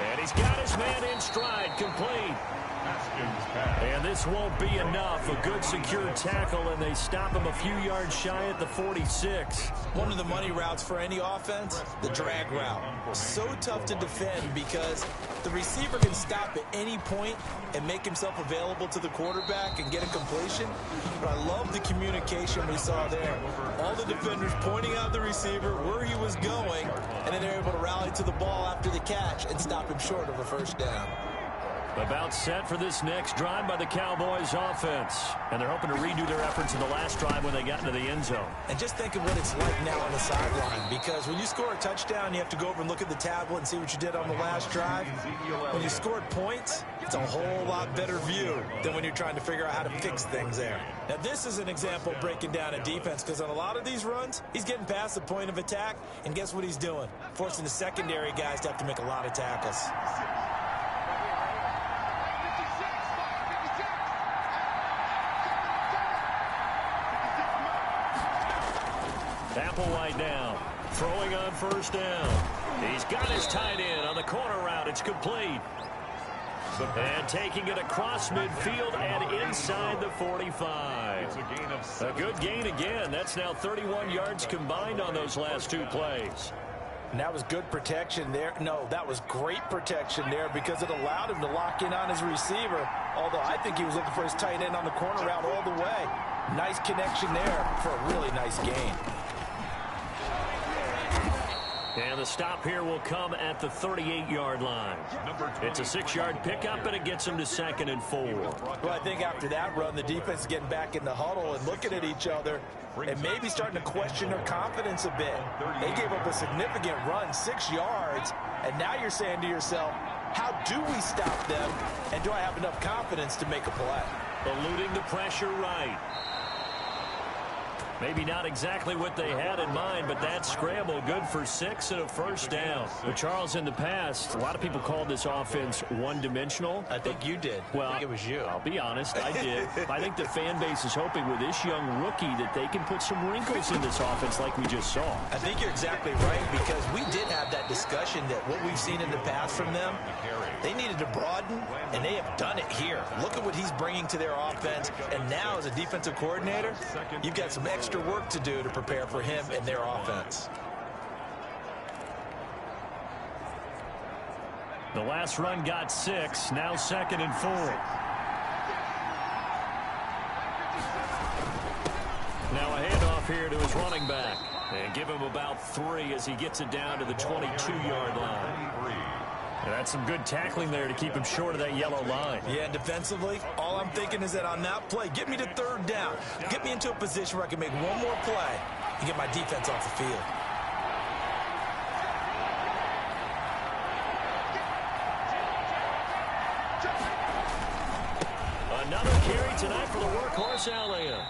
And he's got his man in stride, complete. And this won't be enough. A good secure tackle, and they stop him a few yards shy at the 46. One of the money routes for any offense, the drag route. So tough to defend because the receiver can stop at any point and make himself available to the quarterback and get a completion. But I love the communication we saw there. All the defenders pointing out the receiver where he was going, and then they're able to rally to the ball after the catch and stop him short of a first down. About set for this next drive by the Cowboys offense. And they're hoping to redo their efforts in the last drive when they got into the end zone. And just think of what it's like now on the sideline, because when you score a touchdown, you have to go over and look at the tablet and see what you did on the last drive. When you scored points, it's a whole lot better view than when you're trying to figure out how to fix things there. Now, this is an example of breaking down a defense, because on a lot of these runs, he's getting past the point of attack, and guess what he's doing? Forcing the secondary guys to have to make a lot of tackles. Applewhite down, throwing on first down. He's got his tight end on the corner route. It's complete. And taking it across midfield and inside the 45. A good gain again. That's now 31 yards combined on those last 2 plays. And that was good protection there. No, that was great protection there because it allowed him to lock in on his receiver. Although I think he was looking for his tight end on the corner route all the way. Nice connection there for a really nice gain. And the stop here will come at the 38-yard line. It's a 6-yard pickup, and it gets them to 2nd and 4. Well, I think after that run, the defense is getting back in the huddle and looking at each other and maybe starting to question their confidence a bit. They gave up a significant run, 6 yards, and now you're saying to yourself, how do we stop them, and do I have enough confidence to make a play? Eluding the pressure right. Maybe not exactly what they had in mind, but that scramble good for 6 and a first down. But Charles, in the past, a lot of people called this offense one-dimensional. I think you did. Well, I think it was you. I'll be honest, I did. I think the fan base is hoping with this young rookie that they can put some wrinkles in this offense like we just saw. I think you're exactly right, because we did have that discussion that what we've seen in the past from them, they needed to broaden, and they have done it here. Look at what he's bringing to their offense, and now as a defensive coordinator, you've got some extra work to do to prepare for him and their offense. The last run got 6, now 2nd and 4. Now a handoff here to his running back. And give him about 3 as he gets it down to the 22-yard line. And that's some good tackling there to keep him short of that yellow line. Yeah, and defensively, all I'm thinking is that on that play, get me to 3rd down. Get me into a position where I can make one more play and get my defense off the field. Another carry tonight for the workhorse Elliott.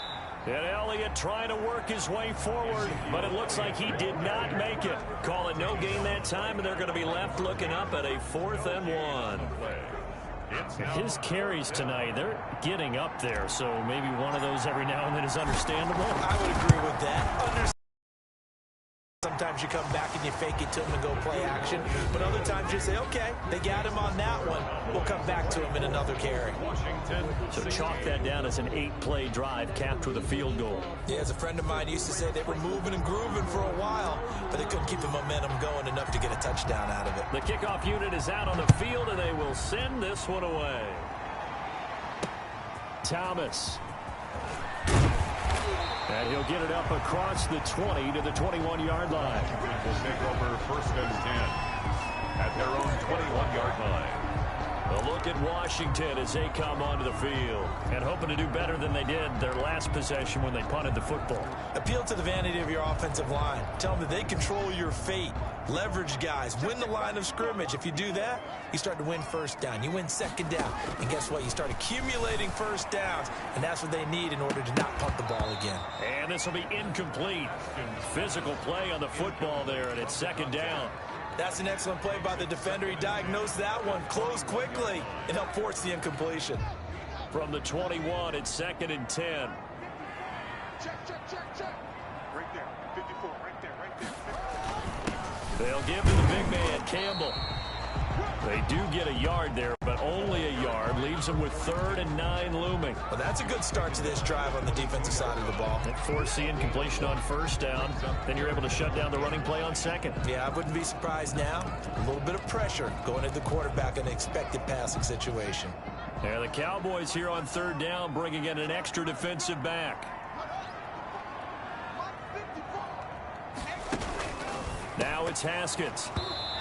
And Elliott trying to work his way forward, but it looks like he did not make it. Call it no gain that time, and they're going to be left looking up at a 4th and 1. His carries tonight, they're getting up there, so maybe one of those every now and then is understandable. I would agree with that. Sometimes you come back and you fake it to him and go play action. But other times you say, okay, they got him on that one. We'll come back to him in another carry. So chalk that down as an 8-play drive capped with a field goal. Yeah, as a friend of mine used to say, they were moving and grooving for a while, but they couldn't keep the momentum going enough to get a touchdown out of it. The kickoff unit is out on the field, and they will send this one away. Thomas. And he'll get it up across the 20 to the 21-yard line. Will take over 1st and 10 at their own 21-yard line. A look at Washington as they come onto the field and hoping to do better than they did their last possession when they punted the football. Appeal to the vanity of your offensive line. Tell them that they control your fate. Leverage guys. Win the line of scrimmage. If you do that, you start to win 1st down. You win 2nd down. And guess what? You start accumulating 1st downs, and that's what they need in order to not punt the ball again. And this will be incomplete. Physical play on the football there, and it's 2nd down. That's an excellent play by the defender. He diagnosed that one, closed quickly, and helped force the incompletion. From the 21, it's 2nd and 10. Check. Right there, 54, right there. They'll give to the big man, Campbell. They do get a yard there, but only a yard. Leaves them with 3rd and 9 looming. Well, that's a good start to this drive on the defensive side of the ball. And force the incompletion on 1st down. Then you're able to shut down the running play on 2nd. Yeah, I wouldn't be surprised now. A little bit of pressure going at the quarterback in an expected passing situation. And the Cowboys here on 3rd down, bringing in an extra defensive back. Now it's Haskins.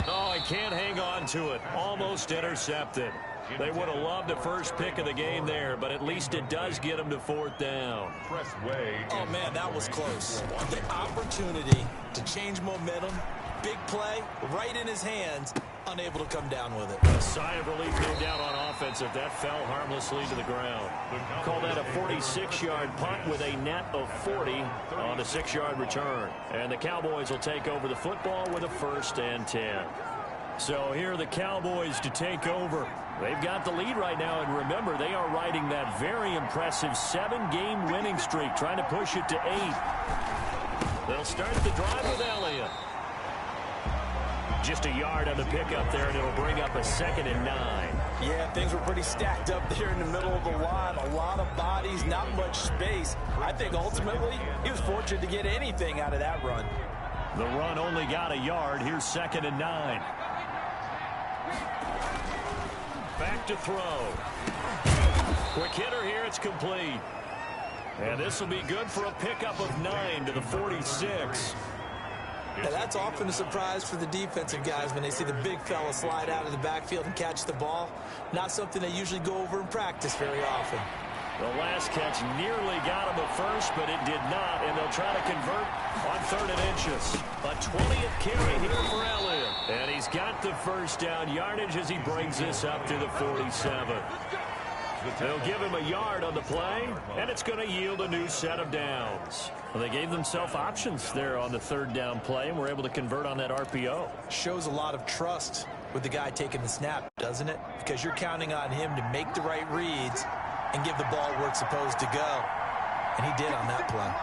Oh, he can't hang on to it. Almost intercepted. They would have loved a first pick of the game there, but at least it does get them to 4th down. Oh, man, that was close. The opportunity to change momentum, big play, right in his hands, unable to come down with it. A sigh of relief no doubt on offense if that fell harmlessly to the ground. Call that a 46-yard punt with a net of 40 on a 6-yard return. And the Cowboys will take over the football with a 1st and 10. So here are the Cowboys to take over. They've got the lead right now, and remember, they are riding that very impressive 7-game winning streak, trying to push it to 8. They'll start the drive with Elliott. Just a yard on the pickup there, and it'll bring up a 2nd and 9. Yeah, things were pretty stacked up there in the middle of the line. A lot of bodies, not much space. I think ultimately he was fortunate to get anything out of that run. The run only got a yard. Here's 2nd and 9. Back to throw. Quick hitter here. It's complete. And this will be good for a pickup of 9 to the 46. Now, that's often a surprise for the defensive guys when they see the big fella slide out of the backfield and catch the ball. Not something they usually go over in practice very often. The last catch nearly got him at first, but it did not, and they'll try to convert on 3rd and inches. A 20th carry here for Elliott. And he's got the first down yardage as he brings this up to the 47. They'll give him a yard on the play, and it's going to yield a new set of downs. Well, they gave themselves options there on the 3rd down play, and were able to convert on that RPO. Shows a lot of trust with the guy taking the snap, doesn't it? Because you're counting on him to make the right reads and give the ball where it's supposed to go. And he did on that play.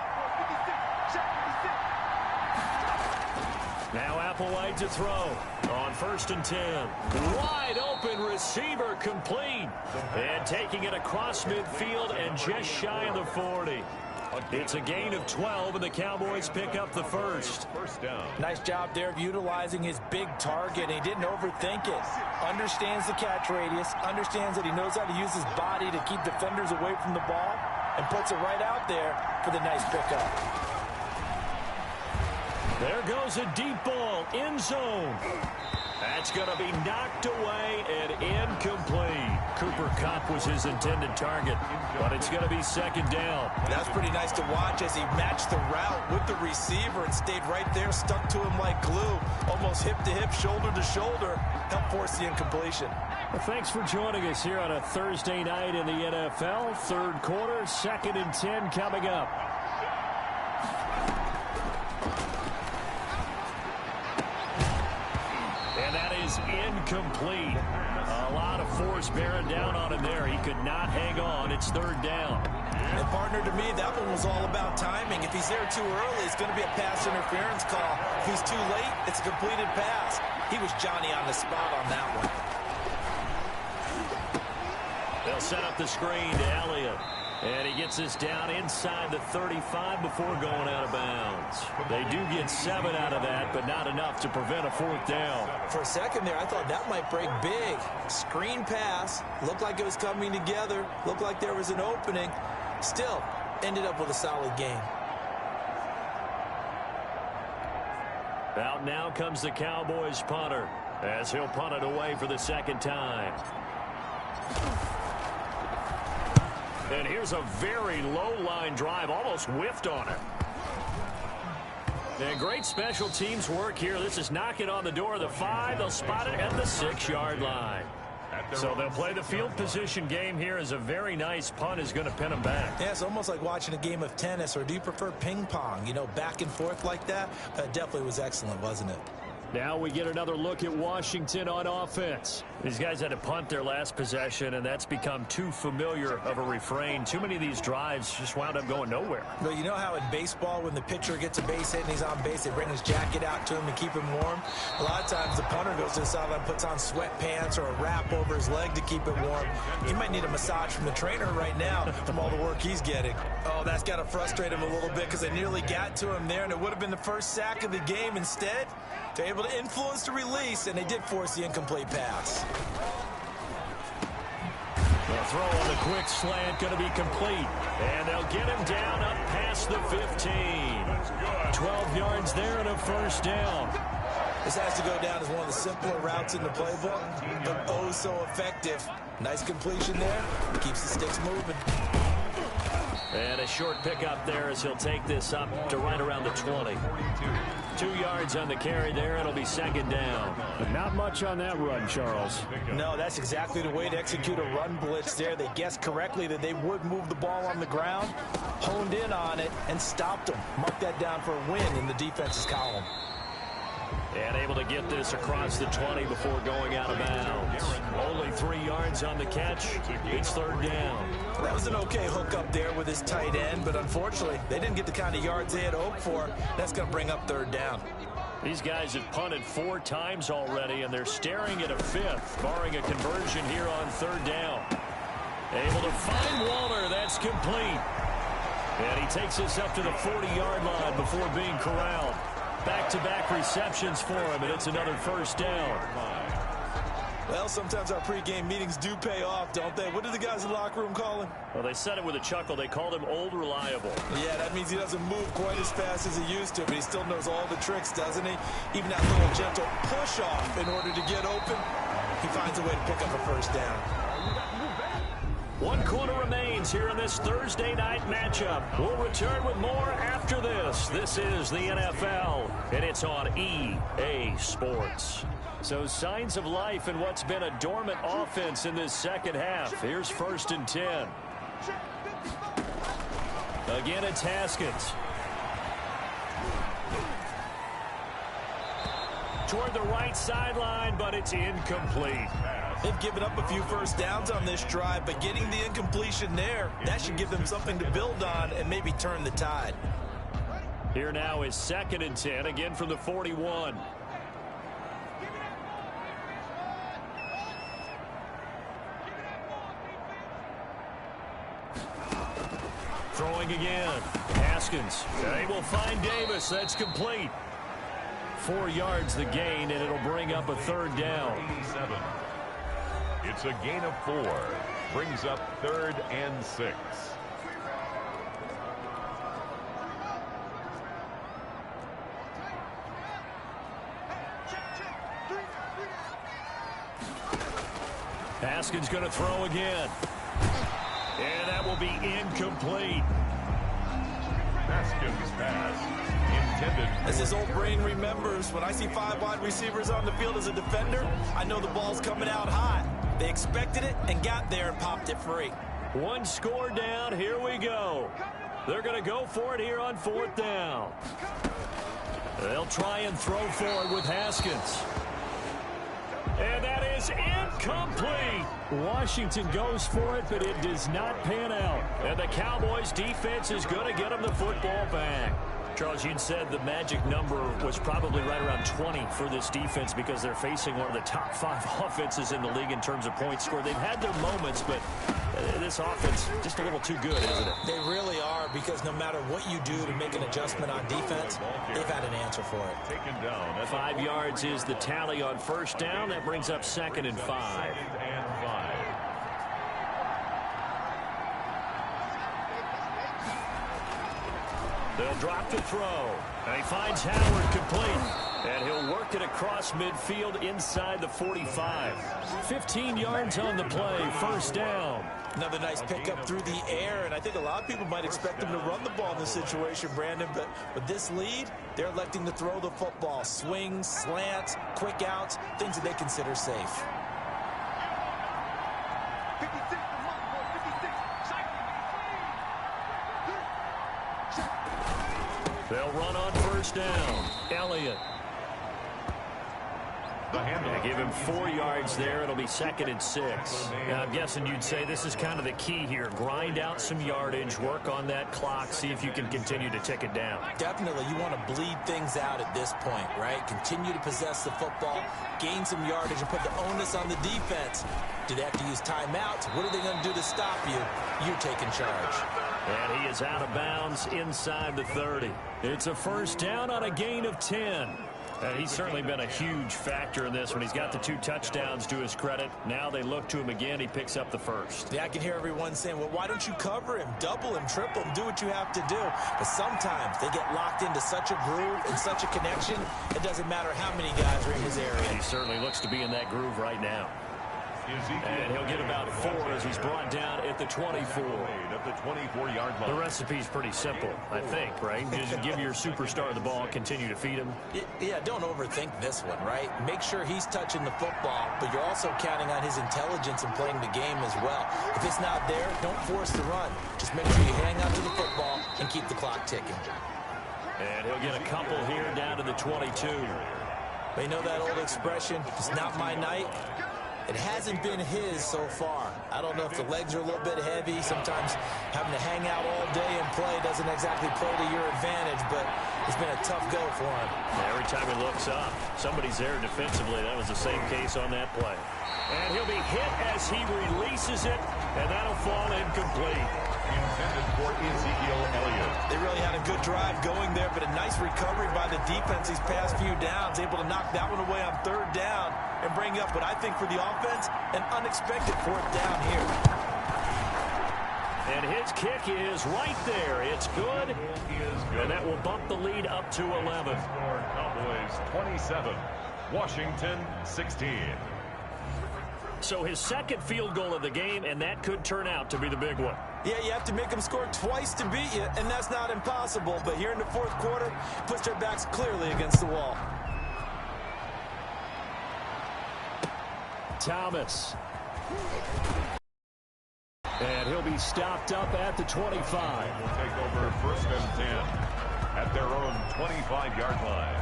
Now Applewhite to throw on 1st and 10. Wide open receiver complete. And taking it across midfield and just shy of the 40. It's a gain of 12, and the Cowboys pick up the first. First down. Nice job there of utilizing his big target, and he didn't overthink it. Understands the catch radius, understands that he knows how to use his body to keep defenders away from the ball, and puts it right out there for the nice pickup. There goes a deep ball, end zone. That's going to be knocked away and incomplete. Cooper Kupp was his intended target, but it's going to be 2nd down. That's pretty nice to watch as he matched the route with the receiver and stayed right there, stuck to him like glue, almost hip to hip, shoulder to shoulder, helped force the incompletion. Well, thanks for joining us here on a Thursday night in the NFL. 3rd quarter, 2nd and 10 coming up. And that is incomplete. A lot of force bearing down on him there. He could not hang on. It's 3rd down. And partner, to me, that one was all about timing. If he's there too early, it's going to be a pass interference call. If he's too late, it's a completed pass. He was Johnny on the spot on that one. They'll set up the screen to Elliott. And he gets this down inside the 35 before going out of bounds. They do get 7 out of that, but not enough to prevent a 4th down. For a second there, I thought that might break big. Screen pass. Looked like it was coming together. Looked like there was an opening. Still, ended up with a solid game. Out now comes the Cowboys punter as he'll punt it away for the 2nd time. And here's a very low-line drive, almost whiffed on it. And great special teams work here. This is knocking on the door of the 5. They'll spot it at the 6-yard line. So they'll play the field position game here as a very nice punt is going to pin them back. Yeah, it's almost like watching a game of tennis, or do you prefer ping pong? You know, back and forth like that? That definitely was excellent, wasn't it? Now we get another look at Washington on offense. These guys had to punt their last possession, and that's become too familiar of a refrain. Too many of these drives just wound up going nowhere. Well, you know how in baseball, when the pitcher gets a base hit and he's on base, they bring his jacket out to him to keep him warm? A lot of times the punter goes to the sideline, puts on sweatpants or a wrap over his leg to keep it warm. He might need a massage from the trainer right now from all the work he's getting. Oh, that's got to frustrate him a little bit because they nearly got to him there, and it would have been the first sack of the game. Instead, they're able to influence the release, and they did force the incomplete pass. The throw on the quick slant going to be complete. And they'll get him down up past the 15. 12 yards there and a 1st down. This has to go down as one of the simpler routes in the playbook, but oh so effective. Nice completion there. Keeps the sticks moving. And a short pickup there as he'll take this up to right around the 20. 2 yards on the carry there. It'll be 2nd down. But not much on that run, Charles. No, that's exactly the way to execute a run blitz there. They guessed correctly that they would move the ball on the ground, honed in on it, and stopped them. Marked that down for a win in the defense's column. And able to get this across the 20 before going out of bounds. Only 3 yards on the catch. It's 3rd down. That was an okay hook up there with his tight end, but unfortunately, they didn't get the kind of yards they had hoped for. That's going to bring up 3rd down. These guys have punted 4 times already, and they're staring at a 5th, barring a conversion here on 3rd down. Able to find Waller. That's complete. And he takes this up to the 40-yard line before being corralled. Back-to-back receptions for him, and it's another 1st down. Well, sometimes our pregame meetings do pay off, don't they? What do the guys in the locker room call him? Well, they said it with a chuckle. They called him Old Reliable. Yeah, that means he doesn't move quite as fast as he used to, but he still knows all the tricks, doesn't he? Even that little gentle push-off in order to get open, he finds a way to pick up a first down. 1 quarter remains here in this Thursday night matchup. We'll return with more after this. This is the NFL, and it's on EA Sports. So signs of life in what's been a dormant offense in this second half. Here's 1st and 10. Again, it's Haskins. Toward the right sideline, but it's incomplete. They've given up a few first downs on this drive, but getting the incompletion there, that should give them something to build on and maybe turn the tide. Here now is 2nd and 10, again from the 41. Throwing again. Haskins. They will find Davis. That's complete. 4 yards the gain, and it'll bring up a 3rd down. 87. It's a gain of 4. Brings up 3rd and 6. Haskins going to throw again. And that will be incomplete. Haskins pass intended. As his old brain remembers, when I see 5 wide receivers on the field as a defender, I know the ball's coming out hot. They expected it and got there and popped it free. 1 score down. Here we go. They're going to go for it here on 4th down. They'll try and throw forward with Haskins. And that is incomplete. Washington goes for it, but it does not pan out. And the Cowboys defense is going to get them the football back. Charles, you'd said the magic number was probably right around 20 for this defense because they're facing one of the top 5 offenses in the league in terms of points scored. They've had their moments, but this offense just a little too good, isn't it? They really are, because no matter what you do to make an adjustment on defense, they've had an answer for it. Taken down. 5 yards is the tally on 1st down. That brings up 2nd and 5. 2nd and 5. They'll drop the throw. And he finds Howard complete. And he'll work it across midfield inside the 45. 15 yards on the play. 1st down. Another nice pickup through the air, and I think a lot of people might expect them to run the ball in this situation, Brandon, but with this lead, they're electing to throw the football. Swings, slants, quick outs, things that they consider safe. 56 to 1, 56. They'll run on 1st down. Elliott. They give him 4 yards there. It'll be 2nd and 6. Now, I'm guessing you'd say this is kind of the key here. Grind out some yardage, work on that clock, see if you can continue to tick it down. Definitely, you want to bleed things out at this point, right? Continue to possess the football, gain some yardage, and put the onus on the defense. Do they have to use timeouts? What are they going to do to stop you? You're taking charge. And he is out of bounds inside the 30. It's a 1st down on a gain of 10. He's certainly been a huge factor in this when he's got the 2 touchdowns to his credit. Now they look to him again. He picks up the 1st. Yeah, I can hear everyone saying, well, why don't you cover him, double him, triple him, do what you have to do. But sometimes they get locked into such a groove and such a connection, it doesn't matter how many guys are in his area. He certainly looks to be in that groove right now. And he'll get about 4 as he's brought down at the 24. At the 24-yard line. The recipe's pretty simple, I think, right? Just give your superstar the ball, continue to feed him. Yeah, don't overthink this one, right? Make sure he's touching the football, but you're also counting on his intelligence and playing the game as well. If it's not there, don't force the run. Just make sure you hang on to the football and keep the clock ticking. And he'll get a couple here down to the 22. They know that old expression, it's not my night. It hasn't been his so far. I don't know if the legs are a little bit heavy. Sometimes having to hang out all day and play doesn't exactly play to your advantage, but it's been a tough go for him. Every time he looks up, somebody's there defensively. That was the same case on that play. And he'll be hit as he releases it, and that'll fall incomplete. intended for Ezekiel Elliott. They really had a good drive going there, but a nice recovery by the defense these past few downs, able to knock that one away on third down and bring up what I think for the offense, an unexpected fourth down here. And his kick is right there. It's good. And that will bump the lead up to 11. Cowboys 27, Washington 16. So his second field goal of the game, and that could turn out to be the big one. Yeah, you have to make them score twice to beat you, and that's not impossible. But here in the fourth quarter, puts their backs clearly against the wall. Thomas. And he'll be stopped up at the 25. Will take over first and 10 at their own 25-yard line.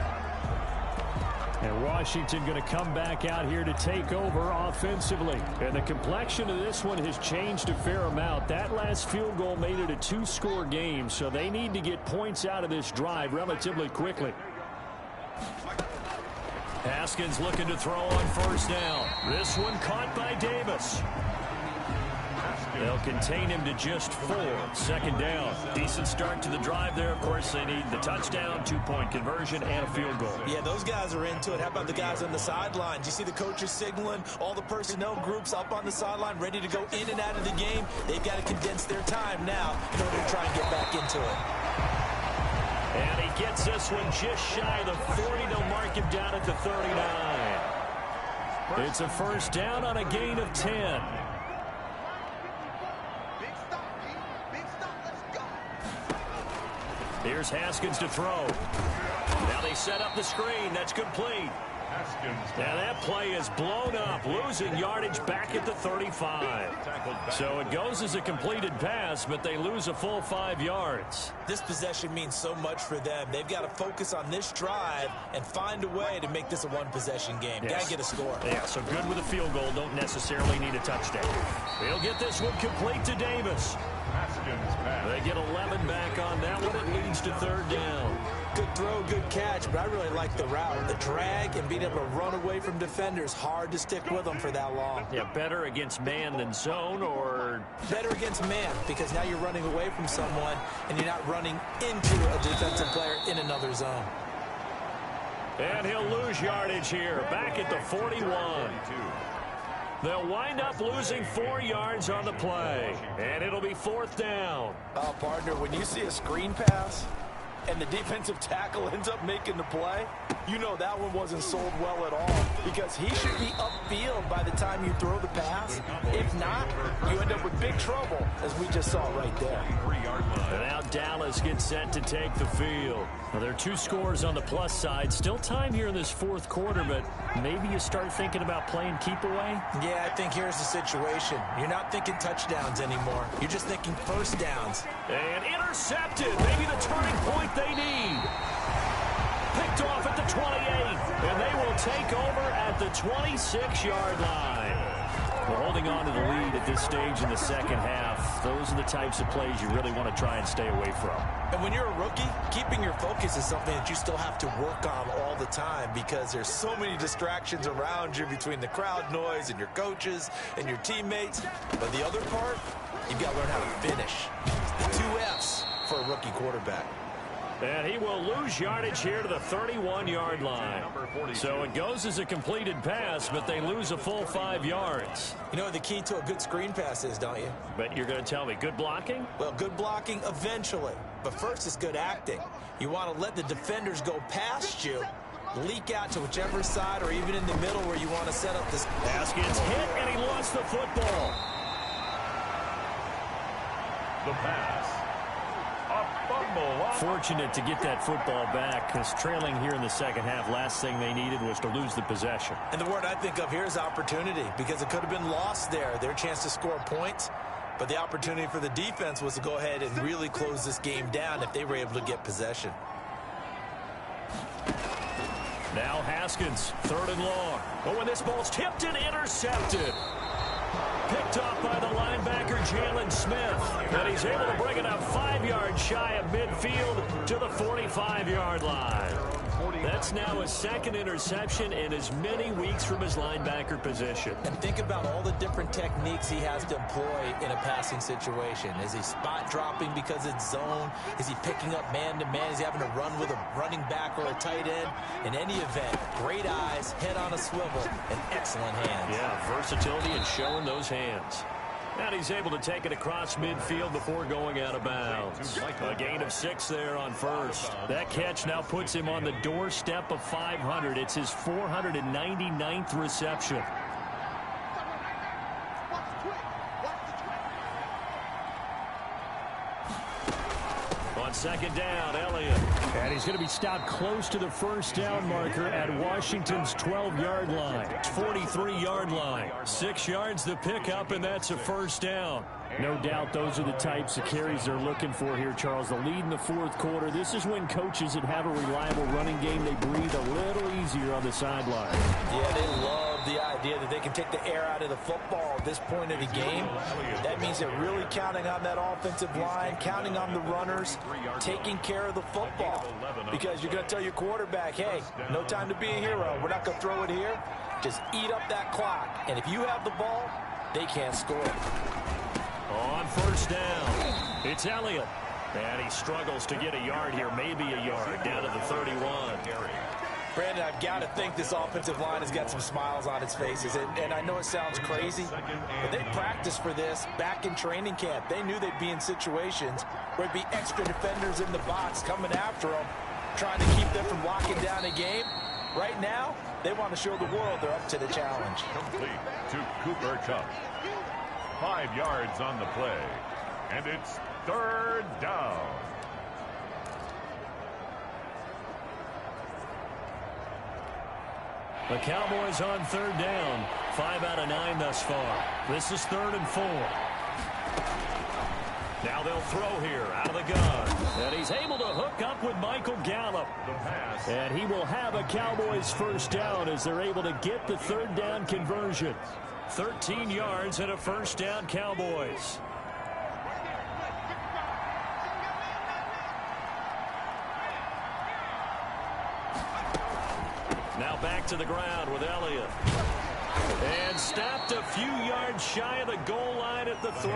And Washington going to come back out here to take over offensively. And the complexion of this one has changed a fair amount. That last field goal made it a two-score game, so they need to get points out of this drive relatively quickly. Haskins looking to throw on first down. This one caught by Davis. They'll contain him to just 4. Second down. Decent start to the drive there. Of course, they need the touchdown, 2-point conversion, and a field goal. Yeah, those guys are into it. How about the guys on the sideline? Do you see the coaches signaling? All the personnel groups up on the sideline ready to go in and out of the game. They've got to condense their time now in order to try and get back into it. And he gets this one just shy of the 40. They'll mark him down at the 39. It's a first down on a gain of 10. Here's Haskins to throw. Now they set up the screen. That's complete. Now that play is blown up, losing yardage back at the 35. So it goes as a completed pass, but they lose a full 5 yards. This possession means so much for them. They've got to focus on this drive and find a way to make this a one-possession game. Yes. Got to get a score. Yeah, so good with a field goal. Don't necessarily need a touchdown. They'll get this one complete to Davis. They get 11 back on that one. It leads to third down. Good throw, good catch, but I really like the route. The drag and being able to run away from defenders, hard to stick with them for that long. Yeah, better against man than zone, or better against man, because now you're running away from someone and you're not running into a defensive player in another zone. And he'll lose yardage here, back at the 41. They'll wind up losing 4 yards on the play, and it'll be fourth down. Partner, when you see a screen pass and the defensive tackle ends up making the play, you know that one wasn't sold well at all, because he should be upfield by the time you throw the pass. If not, you end up with big trouble, as we just saw right there. And now Dallas gets set to take the field. Well, there are 2 scores on the plus side. Still time here in this fourth quarter, but maybe you start thinking about playing keep away? Yeah, I think here's the situation. You're not thinking touchdowns anymore. You're just thinking first downs. And intercepted. Maybe the turning point they need. Picked off at the 28. And they will take over at the 26-yard line. Well, holding on to the lead at this stage in the second half, those are the types of plays you really want to try and stay away from. And when you're a rookie, keeping your focus is something that you still have to work on all the time, because there's so many distractions around you between the crowd noise and your coaches and your teammates. But the other part, you've got to learn how to finish. The 2 F's for a rookie quarterback. And he will lose yardage here to the 31-yard line. So it goes as a completed pass, but they lose a full 5 yards. You know what the key to a good screen pass is, don't you? But you're going to tell me, good blocking? Well, good blocking eventually. But first it's good acting. You want to let the defenders go past you, leak out to whichever side or even in the middle where you want to set up this. Haskins hit, and he lost the football. The pass. Fortunate to get that football back, because trailing here in the second half, last thing they needed was to lose the possession. And the word I think of here is opportunity, because it could have been lost there. Their chance to score points, but the opportunity for the defense was to go ahead and really close this game down if they were able to get possession. Now Haskins, third and long. But when this ball's tipped and intercepted. Picked off by the linebacker, Jalen Smith. And he's able to bring it up 5 yards shy of midfield to the 45-yard line. That's now his second interception in as many weeks from his linebacker position. And think about all the different techniques he has to employ in a passing situation. Is he spot dropping because it's zone? Is he picking up man-to-man? Is he having to run with a running back or a tight end? In any event, great eyes, head on a swivel, and excellent hands. Yeah, versatility and showing those hands. And he's able to take it across midfield before going out of bounds. A gain of 6 there on first. That catch now puts him on the doorstep of 500. It's his 499th reception. On second down, Elliott. And he's going to be stopped close to the first down marker at Washington's 12-yard line. 43-yard line. 6 yards the pickup, and that's a first down. No doubt those are the types of carries they're looking for here, Charles. The lead in the fourth quarter. This is when coaches that have a reliable running game, they breathe a little easier on the sideline. Yeah, they love the idea that they can take the air out of the football at this point of the game. That means they're really counting on that offensive line, counting on the runners, taking care of the football. Because you're going to tell your quarterback, hey, no time to be a hero. We're not going to throw it here. Just eat up that clock. And if you have the ball, they can't score. On first down, it's Elliott. And he struggles to get a yard here, maybe a yard, down to the 31. Brandon, I've got to think this offensive line has got some smiles on its faces. And I know it sounds crazy, but they practiced for this back in training camp. They knew they'd be in situations where there'd be extra defenders in the box coming after them, trying to keep them from locking down a game. Right now, they want to show the world they're up to the challenge. Complete to Cooper Kupp. 5 yards on the play. And it's third down. The Cowboys on third down. 5 out of 9 thus far. This is 3rd and 4. Now they'll throw here out of the gun. And he's able to hook up with Michael Gallup. And he will have a Cowboys first down as they're able to get the third down conversion. 13 yards and a first down, Cowboys. Now back to the ground with Elliott. And stopped a few yards shy of the goal line at the 3.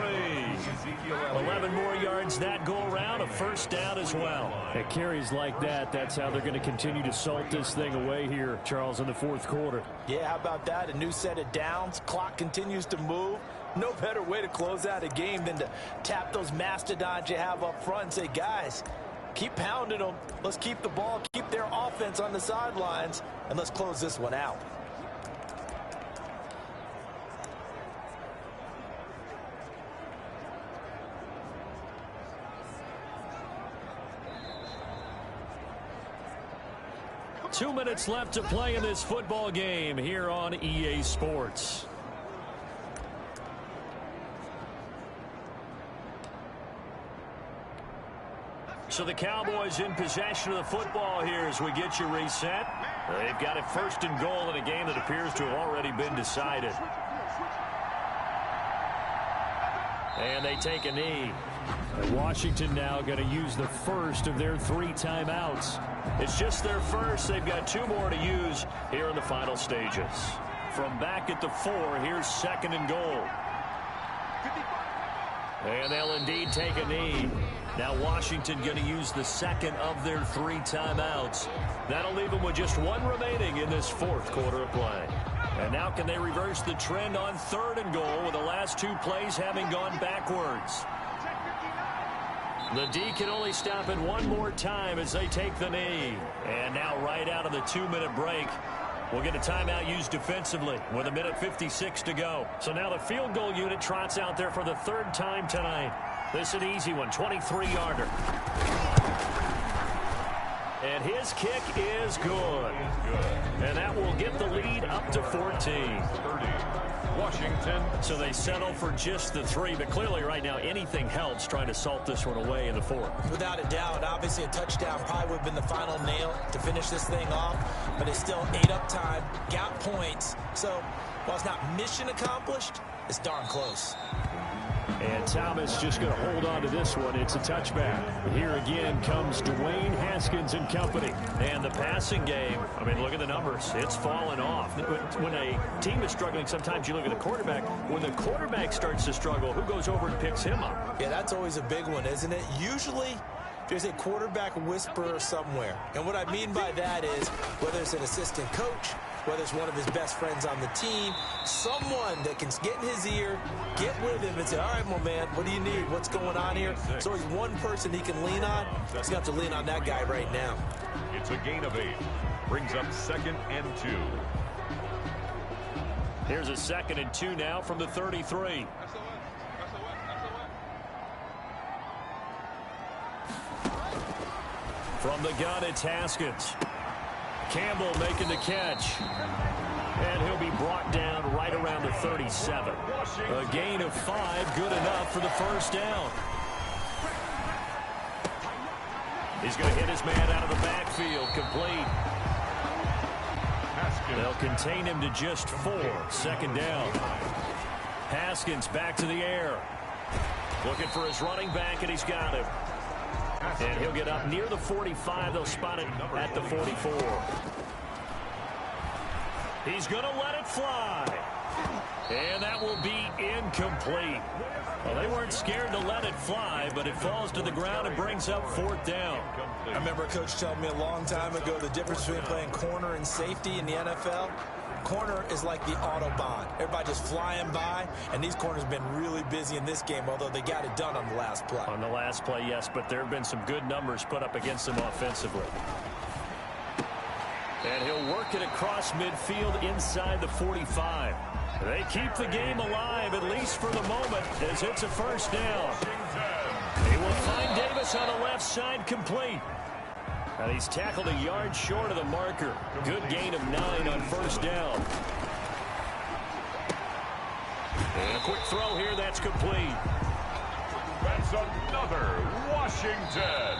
11 more yards that go around, a first down as well. At carries like that, that's how they're going to continue to salt this thing away here, Charles, in the fourth quarter. Yeah, how about that? A new set of downs. Clock continues to move. No better way to close out a game than to tap those mastodons you have up front and say, guys, keep pounding them. Let's keep the ball, keep their offense on the sidelines, and let's close this one out. Two minutes left to play in this football game here on EA Sports. So the Cowboys in possession of the football here as we get you reset. They've got it 1st and goal in a game that appears to have already been decided. And they take a knee. And Washington now going to use the first of their 3 timeouts. It's just their first. They've got 2 more to use here in the final stages. From back at the 4, here's 2nd and goal. And they'll indeed take a knee. Now Washington going to use the 2nd of their 3 timeouts. That'll leave them with just 1 remaining in this 4th quarter of play. And now can they reverse the trend on 3rd and goal with the last 2 plays having gone backwards? The D can only stop it 1 more time as they take the knee. And now right out of the 2-minute break, we'll get a timeout used defensively with 1:56 to go. So now the field goal unit trots out there for the 3rd time tonight. This is an easy one, 23-yarder. And his kick is good. And that will get the lead up to 14. Washington. So they settle for just the 3, but clearly right now anything helps trying to salt this one away in the 4th. Without a doubt, obviously a touchdown probably would have been the final nail to finish this thing off, but it's still ate up time, got points. So while it's not mission accomplished, it's darn close. And Thomas just going to hold on to this one. It's a touchback. Here again comes Dwayne Haskins and company. And the passing game, I mean, look at the numbers. It's fallen off. When a team is struggling, sometimes you look at the quarterback. When the quarterback starts to struggle, who goes over and picks him up? Yeah, that's always a big one, isn't it? Usually, there's a quarterback whisperer somewhere. And what I mean by that is, whether it's an assistant coach, whether it's one of his best friends on the team, someone that can get in his ear, get with him and say, all right, my man, what do you need? What's going on here? There's always one person he can lean on. He's going to have to lean on that guy right now. It's a gain of 8. Brings up 2nd and 2. Here's a 2nd and 2 now from the 33. From the gun, it's Haskins. Campbell making the catch. And he'll be brought down right around the 37. A gain of 5, good enough for the first down. He's going to hit his man out of the backfield, complete. They'll contain him to just 4, 2nd down. Haskins back to the air. Looking for his running back, and he's got him. And he'll get up near the 45. They'll spot it at the 44. He's going to let it fly. And that will be incomplete. Well, they weren't scared to let it fly, but it falls to the ground and brings up 4th down. I remember a coach telling me a long time ago the difference between playing corner and safety in the NFL. Corner is like the Autobahn. Everybody just flying by, and these corners have been really busy in this game, although they got it done on the last play. On the last play, yes, but there have been some good numbers put up against them offensively. And he'll work it across midfield inside the 45. They keep the game alive, at least for the moment, as it's a first down. He will find Davis on the left side, complete. And he's tackled a yard short of the marker. Good gain of 9 on first down. And a quick throw here, that's complete. That's another Washington.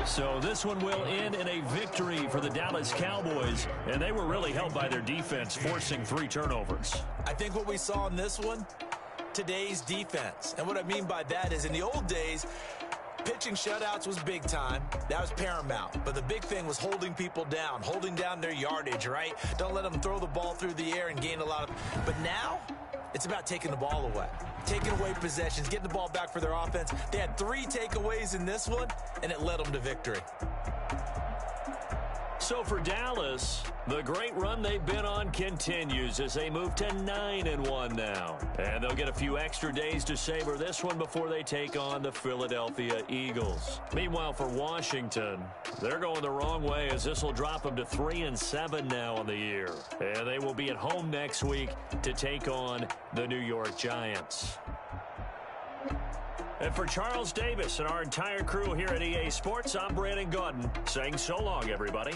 So this one will end in a victory for the Dallas Cowboys. And they were really helped by their defense, forcing 3 turnovers. I think what we saw in this one, today's defense. And what I mean by that is in the old days, pitching shutouts was big time. That was paramount. But the big thing was holding people down, holding down their yardage, right? Don't let them throw the ball through the air and gain a lot of... But now, it's about taking the ball away. Taking away possessions, getting the ball back for their offense. They had 3 takeaways in this one, and it led them to victory. So for Dallas, the great run they've been on continues as they move to 9-1 now. And they'll get a few extra days to savor this one before they take on the Philadelphia Eagles. Meanwhile, for Washington, they're going the wrong way as this will drop them to 3-7 now on the year. And they will be at home next week to take on the New York Giants. And for Charles Davis and our entire crew here at EA Sports, I'm Brandon Gaudin saying so long, everybody.